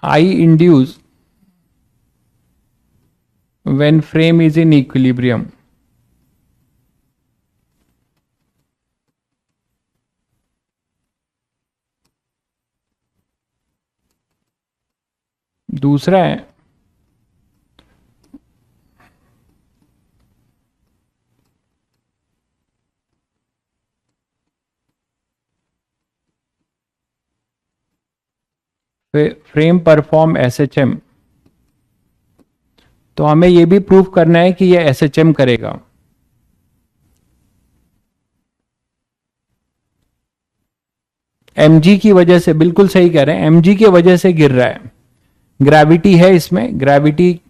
I induce when frame is in equilibrium. दूसरा है फ्रेम परफॉर्म एसएचएम। तो हमें यह भी प्रूव करना है कि यह एसएचएम करेगा। एमजी की वजह से, बिल्कुल सही कह रहे हैं, एमजी की वजह से गिर रहा है, ग्रेविटी है इसमें, ग्रेविटी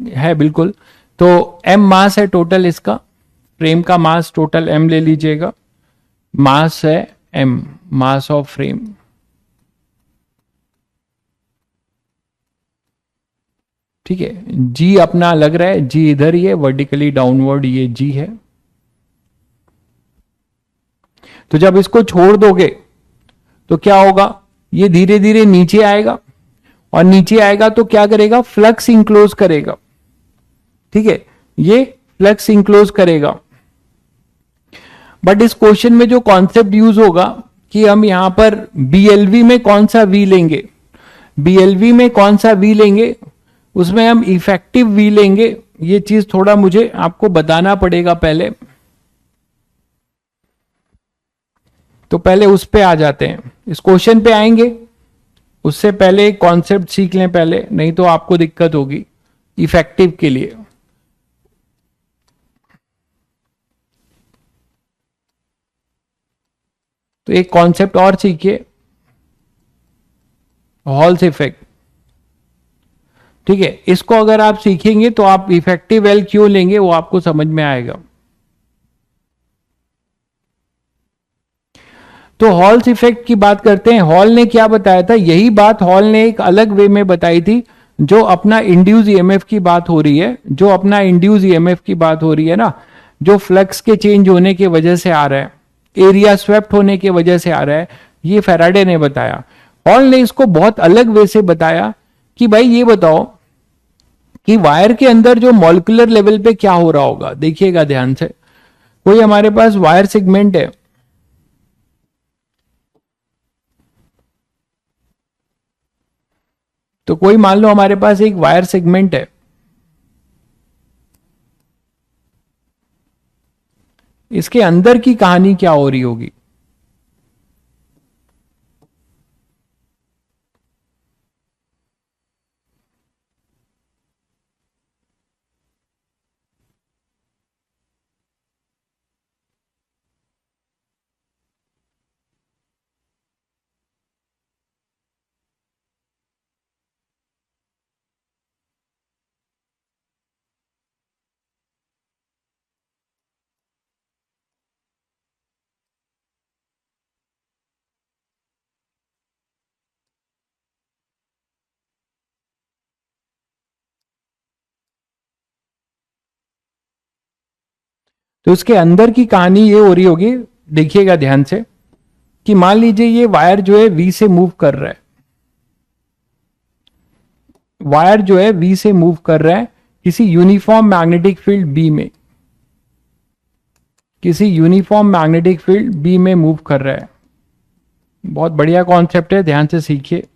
है बिल्कुल। तो एम मास है टोटल, इसका फ्रेम का मास टोटल एम ले लीजिएगा, मास है एम, मास ऑफ फ्रेम। ठीक है, जी अपना लग रहा है, जी इधर ही है, वर्टिकली डाउनवर्ड ये जी है। तो जब इसको छोड़ दोगे तो क्या होगा, ये धीरे धीरे नीचे आएगा, और नीचे आएगा तो क्या करेगा, फ्लक्स इंक्लोज करेगा। ठीक है, ये फ्लक्स इंक्लोज करेगा। बट इस क्वेश्चन में जो कॉन्सेप्ट यूज होगा कि हम यहां पर बीएलवी में कौन सा वी लेंगे, बीएलवी में कौन सा वी लेंगे, उसमें हम इफेक्टिव वी लेंगे। ये चीज थोड़ा मुझे आपको बताना पड़ेगा पहले। तो पहले उस पे आ जाते हैं, इस क्वेश्चन पे आएंगे, उससे पहले कॉन्सेप्ट सीख लें पहले, नहीं तो आपको दिक्कत होगी इफेक्टिव के लिए। तो एक कॉन्सेप्ट और सीखिए, हॉल्स इफेक्ट। ठीक है, इसको अगर आप सीखेंगे तो आप इफेक्टिव एल क्यों लेंगे वो आपको समझ में आएगा। तो हॉल्स इफेक्ट की बात करते हैं। हॉल ने क्या बताया था, यही बात हॉल ने एक अलग वे में बताई थी। जो अपना इंड्यूस ईएमएफ की बात हो रही है, जो अपना इंड्यूस ईएमएफ की बात हो रही है ना, जो फ्लक्स के चेंज होने की वजह से आ रहा है, एरिया स्वेप्ट होने की वजह से आ रहा है, ये फैराडे ने बताया। हॉल ने इसको बहुत अलग वे से बताया कि भाई ये बताओ कि वायर के अंदर जो मॉलिक्यूलर लेवल पे क्या हो रहा होगा। देखिएगा ध्यान से, कोई हमारे पास वायर सेगमेंट है, तो कोई मान लो हमारे पास एक वायर सेगमेंट है, इसके अंदर की कहानी क्या हो रही होगी। तो इसके अंदर की कहानी ये हो रही होगी, देखिएगा ध्यान से, कि मान लीजिए ये वायर जो है वी से मूव कर रहा है, वायर जो है वी से मूव कर रहा है किसी यूनिफॉर्म मैग्नेटिक फील्ड बी में, किसी यूनिफॉर्म मैग्नेटिक फील्ड बी में मूव कर रहा है। बहुत बढ़िया कॉन्सेप्ट है, ध्यान से सीखिए।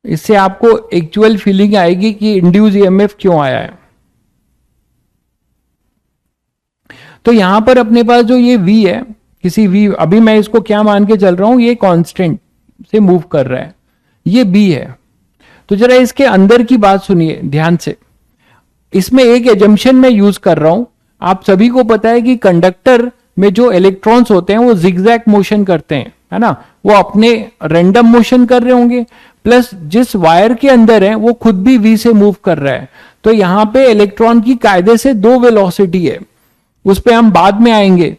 इससे आपको एक्चुअल फीलिंग आएगी कि इंड्यूस ईएमएफ क्यों आया है। तो यहां पर अपने पास जो ये V है, किसी V, अभी मैं इसको क्या मान के चल रहा हूं, ये कांस्टेंट से मूव कर रहा है, ये B है। तो जरा इसके अंदर की बात सुनिए ध्यान से। इसमें एक एजम्पशन मैं यूज कर रहा हूं। आप सभी को पता है कि कंडक्टर में जो इलेक्ट्रॉन्स होते हैं वो जिगजैग मोशन करते हैं, है ना, वो अपने रैंडम मोशन कर रहे होंगे, प्लस जिस वायर के अंदर है वो खुद भी V से मूव कर रहा है। तो यहां पे इलेक्ट्रॉन की कायदे से दो वेलोसिटी है, उस पे हम बाद में आएंगे।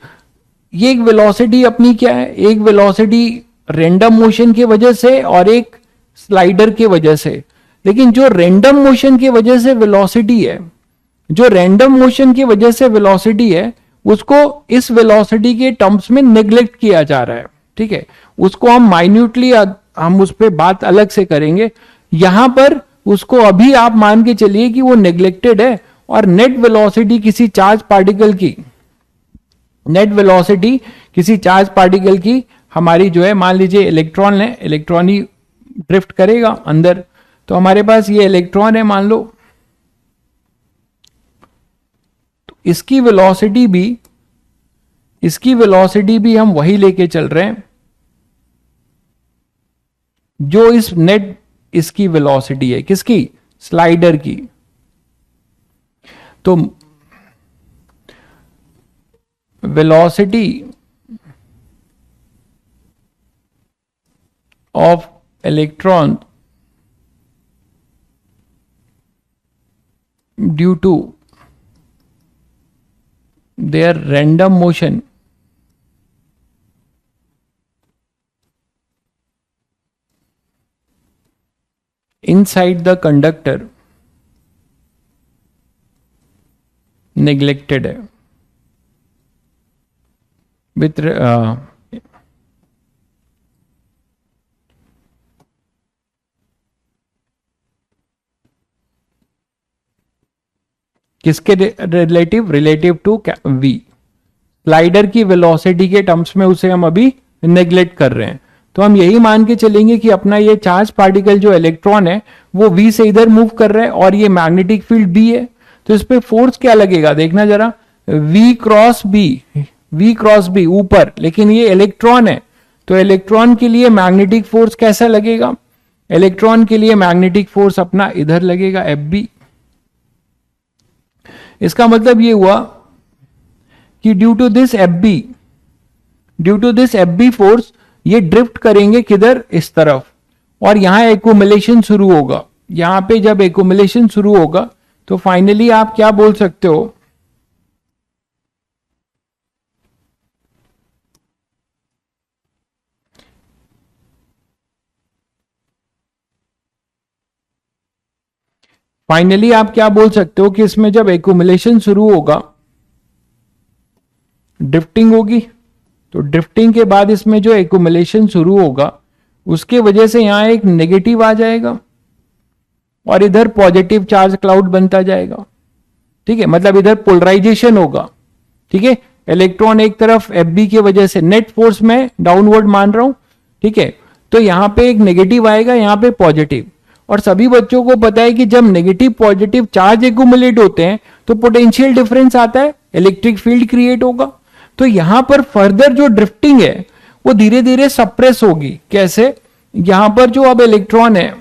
ये एक वेलोसिटी अपनी क्या है, एक वेलोसिटी रैंडम मोशन की वजह से और एक स्लाइडर की वजह से। लेकिन जो रैंडम मोशन की वजह से वेलोसिटी है, जो रैंडम मोशन की वजह से वेलोसिटी है, उसको इस वेलोसिटी के टर्म्स में नेग्लेक्ट किया जा रहा है। ठीक है, उसको हम माइन्यूटली, हम उस पर बात अलग से करेंगे। यहां पर उसको अभी आप मान के चलिए कि वो नेग्लेक्टेड है, और नेट वेलोसिटी किसी चार्ज पार्टिकल की, नेट वेलोसिटी किसी चार्ज पार्टिकल की हमारी जो है, मान लीजिए इलेक्ट्रॉन है, इलेक्ट्रॉन ही ड्रिफ्ट करेगा अंदर। तो हमारे पास ये इलेक्ट्रॉन है मान लो, तो इसकी वेलोसिटी भी, इसकी वेलोसिटी भी हम वही लेके चल रहे हैं जो इस नेट, इसकी वेलोसिटी है, किसकी, स्लाइडर की। तो velocity of electron due to their random motion inside the conductor neglected है with किसके relative, relative to V, slider की वेलोसिटी के टर्म्स में उसे हम अभी नेग्लेक्ट कर रहे हैं। तो हम यही मान के चलेंगे कि अपना ये चार्ज पार्टिकल जो इलेक्ट्रॉन है वो V से इधर मूव कर रहा है और ये मैग्नेटिक फील्ड B है। तो इस पे फोर्स क्या लगेगा, देखना जरा, V cross B, V cross B ऊपर, लेकिन ये इलेक्ट्रॉन है तो इलेक्ट्रॉन के लिए मैग्नेटिक फोर्स कैसा लगेगा, इलेक्ट्रॉन के लिए मैग्नेटिक फोर्स अपना इधर लगेगा FB। इसका मतलब ये हुआ कि due to this F B force ये ड्रिफ्ट करेंगे किधर, इस तरफ, और यहां एक्यूमुलेशन शुरू होगा। यहां पे जब एक्यूमुलेशन शुरू होगा तो फाइनली आप क्या बोल सकते हो, फाइनली आप क्या बोल सकते हो कि इसमें जब एक्यूमुलेशन शुरू होगा, ड्रिफ्टिंग होगी, तो ड्रिफ्टिंग के बाद इसमें जो एक्यूमुलेशन शुरू होगा उसके वजह से यहां एक नेगेटिव आ जाएगा और इधर पॉजिटिव चार्ज क्लाउड बनता जाएगा। ठीक है, मतलब इधर पोलराइजेशन होगा। ठीक है, इलेक्ट्रॉन एक तरफ एफ की वजह से, नेट फोर्स में डाउनवर्ड मान रहा हूं। ठीक है, तो यहां पे एक नेगेटिव आएगा, यहां पे पॉजिटिव। और सभी बच्चों को पता है कि जब नेगेटिव पॉजिटिव चार्ज एक्यूमुलेट होते हैं तो पोटेंशियल डिफरेंस आता है, इलेक्ट्रिक फील्ड क्रिएट होगा। तो यहां पर फर्दर जो ड्रिफ्टिंग है वो धीरे धीरे सप्रेस होगी। कैसे, यहां पर जो अब इलेक्ट्रॉन है,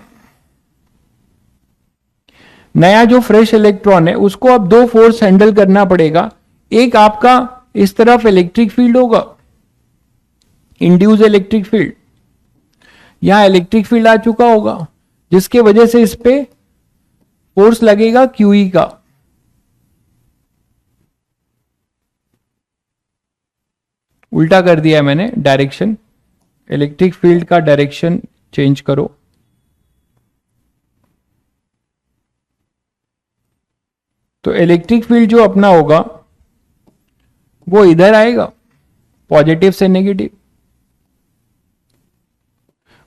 नया जो फ्रेश इलेक्ट्रॉन है, उसको अब दो फोर्स हैंडल करना पड़ेगा। एक आपका इस तरफ इलेक्ट्रिक फील्ड होगा, इंड्यूस इलेक्ट्रिक फील्ड, यहां इलेक्ट्रिक फील्ड आ चुका होगा जिसके वजह से इस पे फोर्स लगेगा क्यूई का। उल्टा कर दिया है मैंने डायरेक्शन, इलेक्ट्रिक फील्ड का डायरेक्शन चेंज करो। तो इलेक्ट्रिक फील्ड जो अपना होगा वो इधर आएगा, पॉजिटिव से नेगेटिव,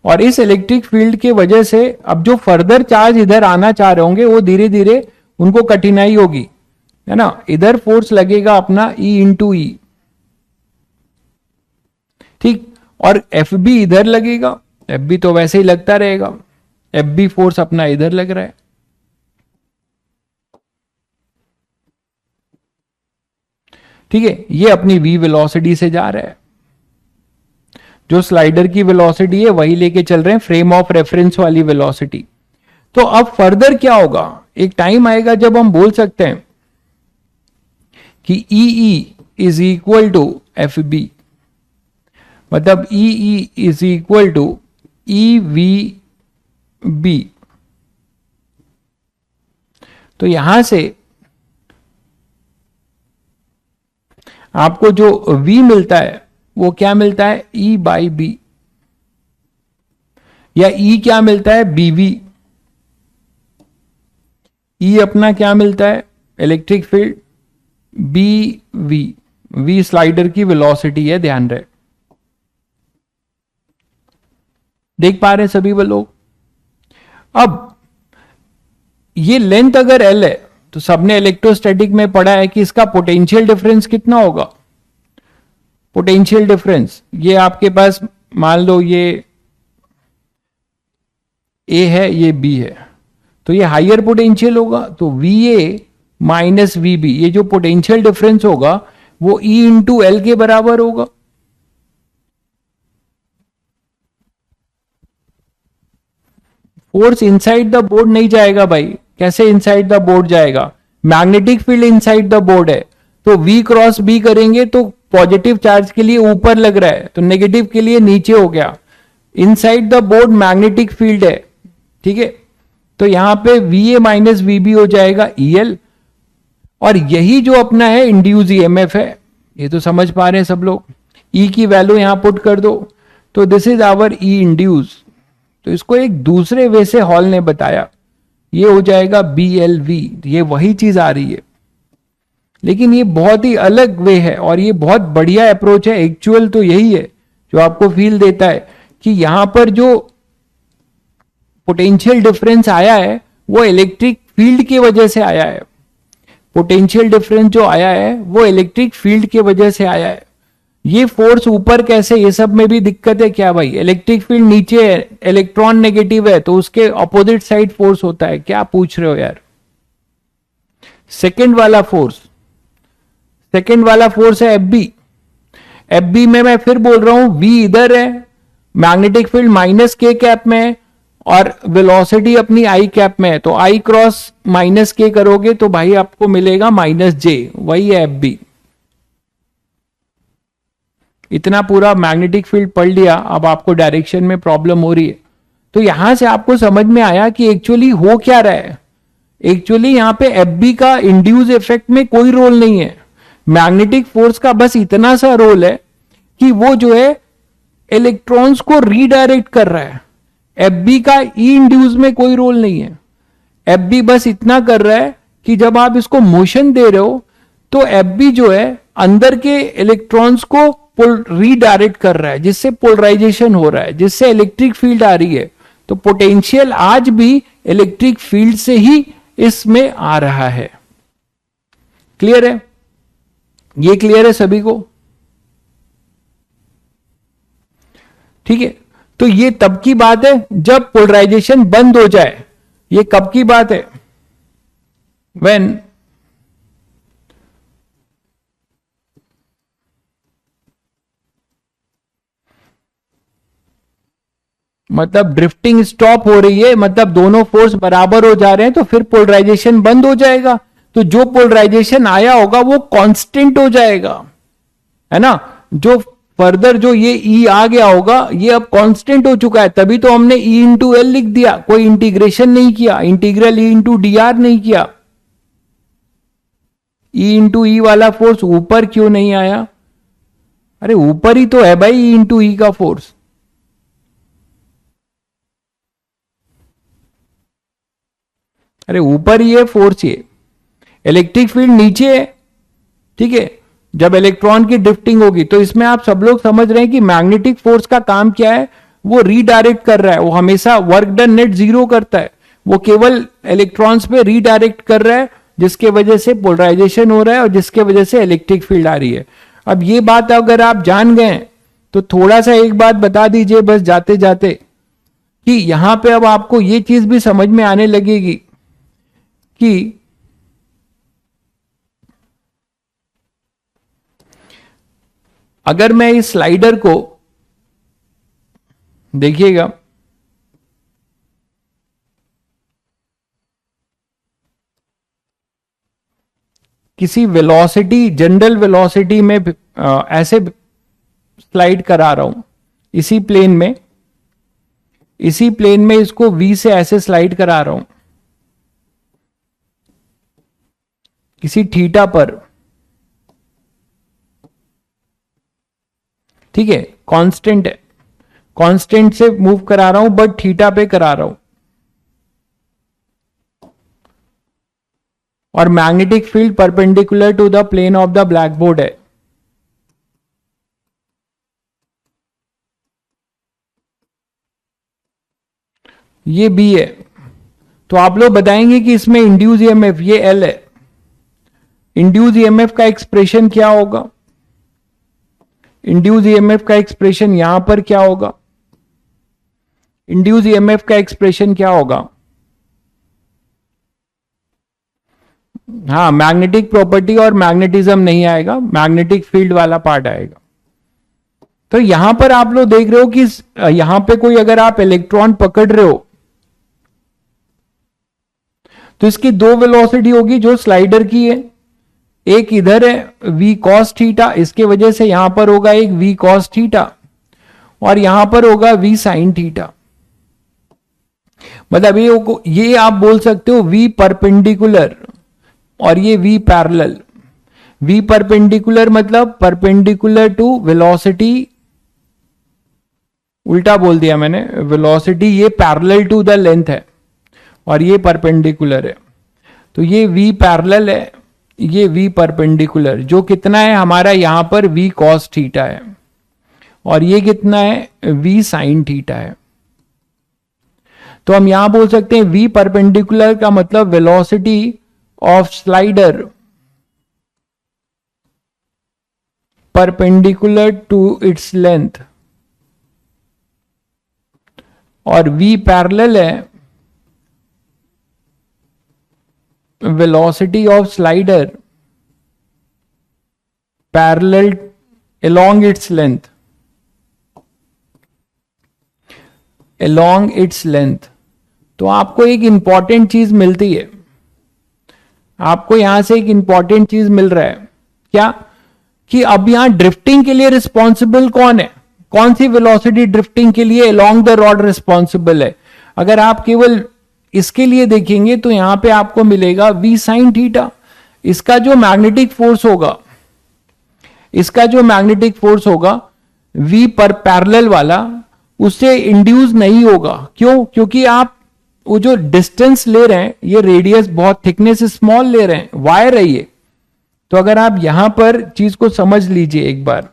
और इस इलेक्ट्रिक फील्ड के वजह से अब जो फर्दर चार्ज इधर आना चाह रहे होंगे वो धीरे धीरे उनको कठिनाई होगी, है ना। इधर फोर्स लगेगा अपना E इंटू ई, ठीक, और एफ बी इधर लगेगा, एफ बी तो वैसे ही लगता रहेगा, एफ बी फोर्स अपना इधर लग रहा है। ठीक है, ये अपनी v वेलोसिटी से जा रहा है, जो स्लाइडर की वेलोसिटी है वही लेके चल रहे हैं, फ्रेम ऑफ रेफरेंस वाली वेलोसिटी। तो अब फर्दर क्या होगा, एक टाइम आएगा जब हम बोल सकते हैं कि E is equal to F B, मतलब E is equal to E V B. तो यहां से आपको जो v मिलता है वो क्या मिलता है, E बाई बी, या E क्या मिलता है, BV। E अपना क्या मिलता है, electric field, BV, V slider की वेलोसिटी है, ध्यान रहे। देख पा रहे हैं सभी वो लोग। अब ये लेंथ अगर L है तो सबने इलेक्ट्रोस्टैटिक में पढ़ा है कि इसका पोटेंशियल डिफरेंस कितना होगा। पोटेंशियल डिफरेंस ये आपके पास मान लो ये A है, ये B है, तो ये हाइयर पोटेंशियल होगा, तो VA माइनस VB, ये जो पोटेंशियल डिफरेंस होगा वो E इंटू एल के बराबर होगा। फोर्स इनसाइड द बोर्ड नहीं जाएगा भाई, कैसे इनसाइड द बोर्ड जाएगा, magnetic field inside the board है, तो V क्रॉस B करेंगे तो पॉजिटिव चार्ज के लिए ऊपर लग रहा है, तो नेगेटिव के लिए नीचे हो गया। Inside the board magnetic field है, ठीक है, तो यहां पे VA माइनस VB हो जाएगा EL, और यही जो अपना है इंड्यूस EMF है, ये तो समझ पा रहे हैं सब लोग। E की वैल्यू यहां पुट कर दो, तो this is our E induce. तो इसको एक दूसरे वे से हॉल ने बताया, ये हो जाएगा BLV, ये वही चीज आ रही है, लेकिन ये बहुत ही अलग वे है और ये बहुत बढ़िया अप्रोच है। एक्चुअल तो यही है जो आपको फील देता है कि यहां पर जो पोटेंशियल डिफरेंस आया है वो इलेक्ट्रिक फील्ड की वजह से आया है। पोटेंशियल डिफरेंस जो आया है वो इलेक्ट्रिक फील्ड की वजह से आया है। ये फोर्स ऊपर कैसे, ये सब में भी दिक्कत है क्या भाई, इलेक्ट्रिक फील्ड नीचे है, इलेक्ट्रॉन नेगेटिव है, तो उसके ऑपोजिट साइड फोर्स होता है, क्या पूछ रहे हो यार। सेकंड वाला फोर्स, सेकंड वाला फोर्स है एफ बी में मैं फिर बोल रहा हूं V इधर है, मैग्नेटिक फील्ड माइनस के कैप में है और वेलोसिटी अपनी आई कैप में है, तो आई क्रॉस माइनस के करोगे तो भाई आपको मिलेगा माइनस जे, वही है एफ बी। इतना पूरा मैग्नेटिक फील्ड पढ़ लिया, अब आपको डायरेक्शन में प्रॉब्लम हो रही है। तो यहां से आपको समझ में आया कि एक्चुअली हो क्या रहा है। एक्चुअली यहां पे एफबी का इंड्यूस इफेक्ट में कोई रोल नहीं है, मैग्नेटिक फोर्स का बस इतना सा रोल है कि वो जो है इलेक्ट्रॉन्स को रीडायरेक्ट कर रहा है। एफबी का ई इंड्यूस में कोई रोल नहीं है। एफबी बस इतना कर रहा है कि जब आप इसको मोशन दे रहे हो तो एफबी जो है अंदर के इलेक्ट्रॉन्स को रीडायरेक्ट कर रहा है, जिससे पोलराइजेशन हो रहा है, जिससे इलेक्ट्रिक फील्ड आ रही है। तो पोटेंशियल आज भी इलेक्ट्रिक फील्ड से ही इसमें आ रहा है। क्लियर है? ये क्लियर है सभी को? ठीक है, तो ये तब की बात है जब पोलराइजेशन बंद हो जाए। ये कब की बात है? व्हेन मतलब ड्रिफ्टिंग स्टॉप हो रही है, मतलब दोनों फोर्स बराबर हो जा रहे हैं, तो फिर पोलराइजेशन बंद हो जाएगा। तो जो पोलराइजेशन आया होगा वो कांस्टेंट हो जाएगा, है ना। जो फर्दर जो ये ई आ गया होगा ये अब कांस्टेंट हो चुका है, तभी तो हमने ई इंटू एल लिख दिया, कोई इंटीग्रेशन नहीं किया, integral E into D R नहीं किया। ई इंटू ई वाला फोर्स ऊपर क्यों नहीं आया? अरे ऊपर ही तो है भाई ई इंटू ई का फोर्स। अरे ऊपर ही है फोर्स, ये इलेक्ट्रिक फील्ड नीचे है। ठीक है, जब इलेक्ट्रॉन की ड्रिफ्टिंग होगी तो इसमें आप सब लोग समझ रहे हैं कि मैग्नेटिक फोर्स का काम क्या है, वो रीडायरेक्ट कर रहा है, वो हमेशा वर्क डन नेट जीरो करता है, वो केवल इलेक्ट्रॉन्स पे रीडायरेक्ट कर रहा है, जिसके वजह से पोलराइजेशन हो रहा है और जिसके वजह से इलेक्ट्रिक फील्ड आ रही है। अब ये बात अगर आप जान गए तो थोड़ा सा एक बात बता दीजिए बस जाते जाते, कि यहां पे अब आपको ये चीज भी समझ में आने लगेगी कि अगर मैं इस स्लाइडर को देखिएगा, किसी वेलोसिटी, जनरल वेलोसिटी में ऐसे स्लाइड करा रहा हूं, इसी प्लेन में, इसी प्लेन में इसको v से ऐसे स्लाइड करा रहा हूं किसी थीटा पर। ठीक है, कांस्टेंट है, कांस्टेंट से मूव करा रहा हूं बट थीटा पे करा रहा हूं, और magnetic field perpendicular to the plane of the blackboard है। ये बी है। तो आप लोग बताएंगे कि इसमें इंड्यूस ईएमएफ, ये एल है, इंड्यूस ईएमएफ का एक्सप्रेशन क्या होगा? इंड्यूस ईएमएफ का एक्सप्रेशन यहां पर क्या होगा? इंड्यूस ईएमएफ का एक्सप्रेशन क्या होगा? हाँ, मैग्नेटिक प्रॉपर्टी और मैग्नेटिज्म नहीं आएगा, मैग्नेटिक फील्ड वाला पार्ट आएगा। तो यहां पर आप लोग देख रहे हो कि यहां पे कोई अगर आप इलेक्ट्रॉन पकड़ रहे हो तो इसकी दो वेलोसिटी होगी जो स्लाइडर की है, एक इधर है v cos थीटा, इसके वजह से यहां पर होगा एक v cos थीटा, और यहां पर होगा v sin थीटा। मतलब ये आप बोल सकते हो v परपेंडिकुलर और ये v पैरेलल। v परपेंडिकुलर मतलब परपेंडिकुलर टू वेलोसिटी, उल्टा बोल दिया मैंने, वेलोसिटी ये पैरेलल टू द लेंथ है और ये परपेंडिकुलर है। तो ये v पैरेलल है, ये v परपेंडिकुलर, जो कितना है हमारा यहां पर v cos थीटा है, और ये कितना है v sin थीटा है। तो हम यहां बोल सकते हैं v परपेंडिकुलर का मतलब velocity of slider perpendicular to its length, और v पैरेलल है velocity of slider parallel along its length, along its length। तो आपको एक इंपॉर्टेंट चीज मिलती है, आपको यहां से एक इंपॉर्टेंट चीज मिल रहा है क्या? कि अब यहां ड्रिफ्टिंग के लिए रिस्पॉन्सिबल कौन है, कौन सी वेलोसिटी ड्रिफ्टिंग के लिए अलोंग द रॉड रिस्पॉन्सिबल है। अगर आप केवल इसके लिए देखेंगे तो यहां पे आपको मिलेगा v sin थीटा। इसका जो मैग्नेटिक फोर्स होगा, इसका जो मैग्नेटिक फोर्स होगा v पर पैरेलल वाला, उससे इंड्यूस नहीं होगा। क्यों? क्योंकि आप वो जो डिस्टेंस ले रहे हैं, ये रेडियस बहुत थिकनेस स्मॉल ले रहे हैं, वायर है ये। तो अगर आप यहां पर चीज को समझ लीजिए एक बार,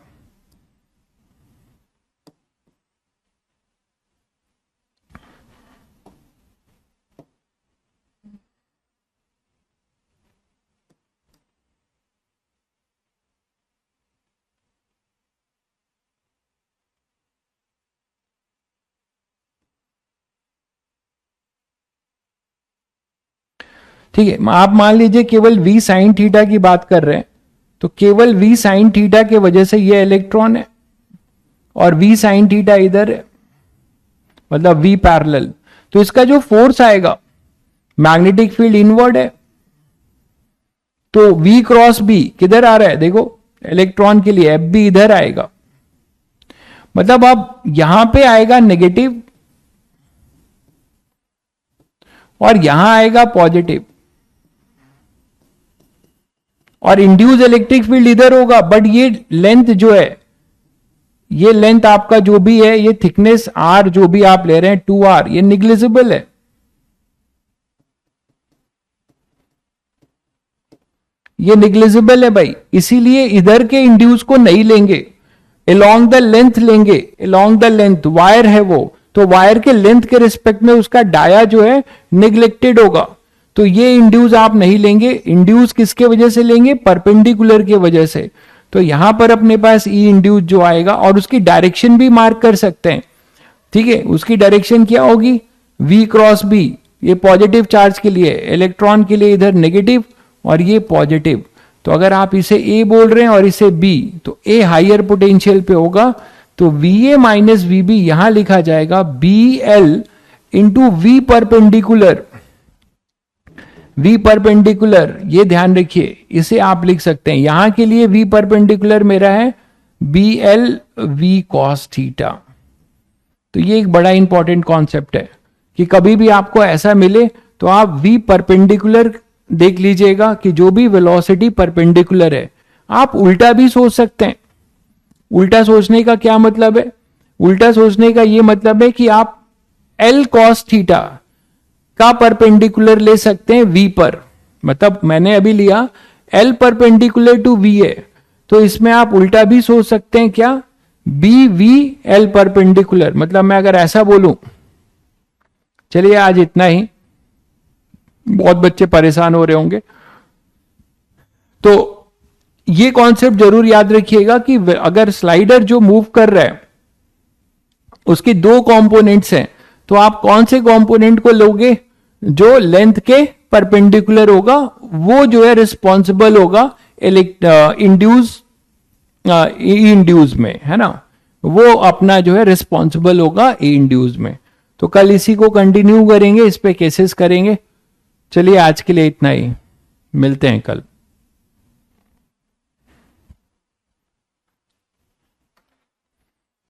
ठीक है, आप मान लीजिए केवल v साइन थीटा की बात कर रहे हैं, तो केवल v साइन थीटा के वजह से ये इलेक्ट्रॉन है और v साइन थीटा इधर है, मतलब v पैरेलल। तो इसका जो फोर्स आएगा, मैग्नेटिक फील्ड इनवर्ड है, तो v क्रॉस b किधर आ रहा है, देखो इलेक्ट्रॉन के लिए एफ बी इधर आएगा, मतलब अब यहां पे आएगा नेगेटिव और यहां आएगा पॉजिटिव, और इंड्यूस इलेक्ट्रिक फील्ड इधर होगा। बट ये लेंथ जो है, ये लेंथ आपका जो भी है, ये थिकनेस r जो भी आप ले रहे हैं 2r, ये निग्लिजिबल है। ये निग्लिजिबल है भाई, इसीलिए इधर के इंड्यूस को नहीं लेंगे, अलोंग द लेंथ लेंगे। अलोंग द लेंथ वायर है वो, तो वायर के लेंथ के रिस्पेक्ट में उसका डाया जो है निग्लेक्टेड होगा। तो ये इंड्यूस आप नहीं लेंगे। इंड्यूस किसके वजह से लेंगे? परपेंडिकुलर के वजह से। तो यहां पर अपने पास ई इंड्यूस जो आएगा, और उसकी डायरेक्शन भी मार्क कर सकते हैं, ठीक है। उसकी डायरेक्शन क्या होगी? v क्रॉस b, ये पॉजिटिव चार्ज के लिए, इलेक्ट्रॉन के लिए इधर नेगेटिव और ये पॉजिटिव। तो अगर आप इसे a बोल रहे हैं और इसे b, तो a हाइयर पोटेंशियल पे होगा, तो va माइनस वी बी यहां लिखा जाएगा bl into V perpendicular. v perpendicular, ये ध्यान रखिए, इसे आप लिख सकते हैं, यहां के लिए v परपेंडिकुलर मेरा है bl v cos थीटा। तो ये एक बड़ा इंपॉर्टेंट कॉन्सेप्ट है कि कभी भी आपको ऐसा मिले तो आप v परपेंडिकुलर देख लीजिएगा कि जो भी वेलोसिटी परपेंडिकुलर है। आप उल्टा भी सोच सकते हैं। उल्टा सोचने का क्या मतलब है? उल्टा सोचने का ये मतलब है कि आप l cos थीटा का परपेंडिकुलर ले सकते हैं v पर, मतलब मैंने अभी लिया l परपेंडिकुलर टू v है, तो इसमें आप उल्टा भी सोच सकते हैं, क्या? b v l परपेंडिकुलर, मतलब मैं अगर ऐसा बोलूं, चलिए आज इतना ही, बहुत बच्चे परेशान हो रहे होंगे। तो ये कॉन्सेप्ट जरूर याद रखिएगा कि अगर स्लाइडर जो मूव कर रहा है उसके दो कंपोनेंट्स हैं, तो आप कौन से कंपोनेंट को लोगे? जो लेंथ के परपेंडिकुलर होगा, वो जो है रिस्पॉन्सिबल होगा इंड्यूस इंड्यूस में, है ना, वो अपना जो है रिस्पॉन्सिबल होगा इंड्यूस में। तो कल इसी को कंटिन्यू करेंगे, इस पे केसेस करेंगे। चलिए आज के लिए इतना ही, मिलते हैं कल।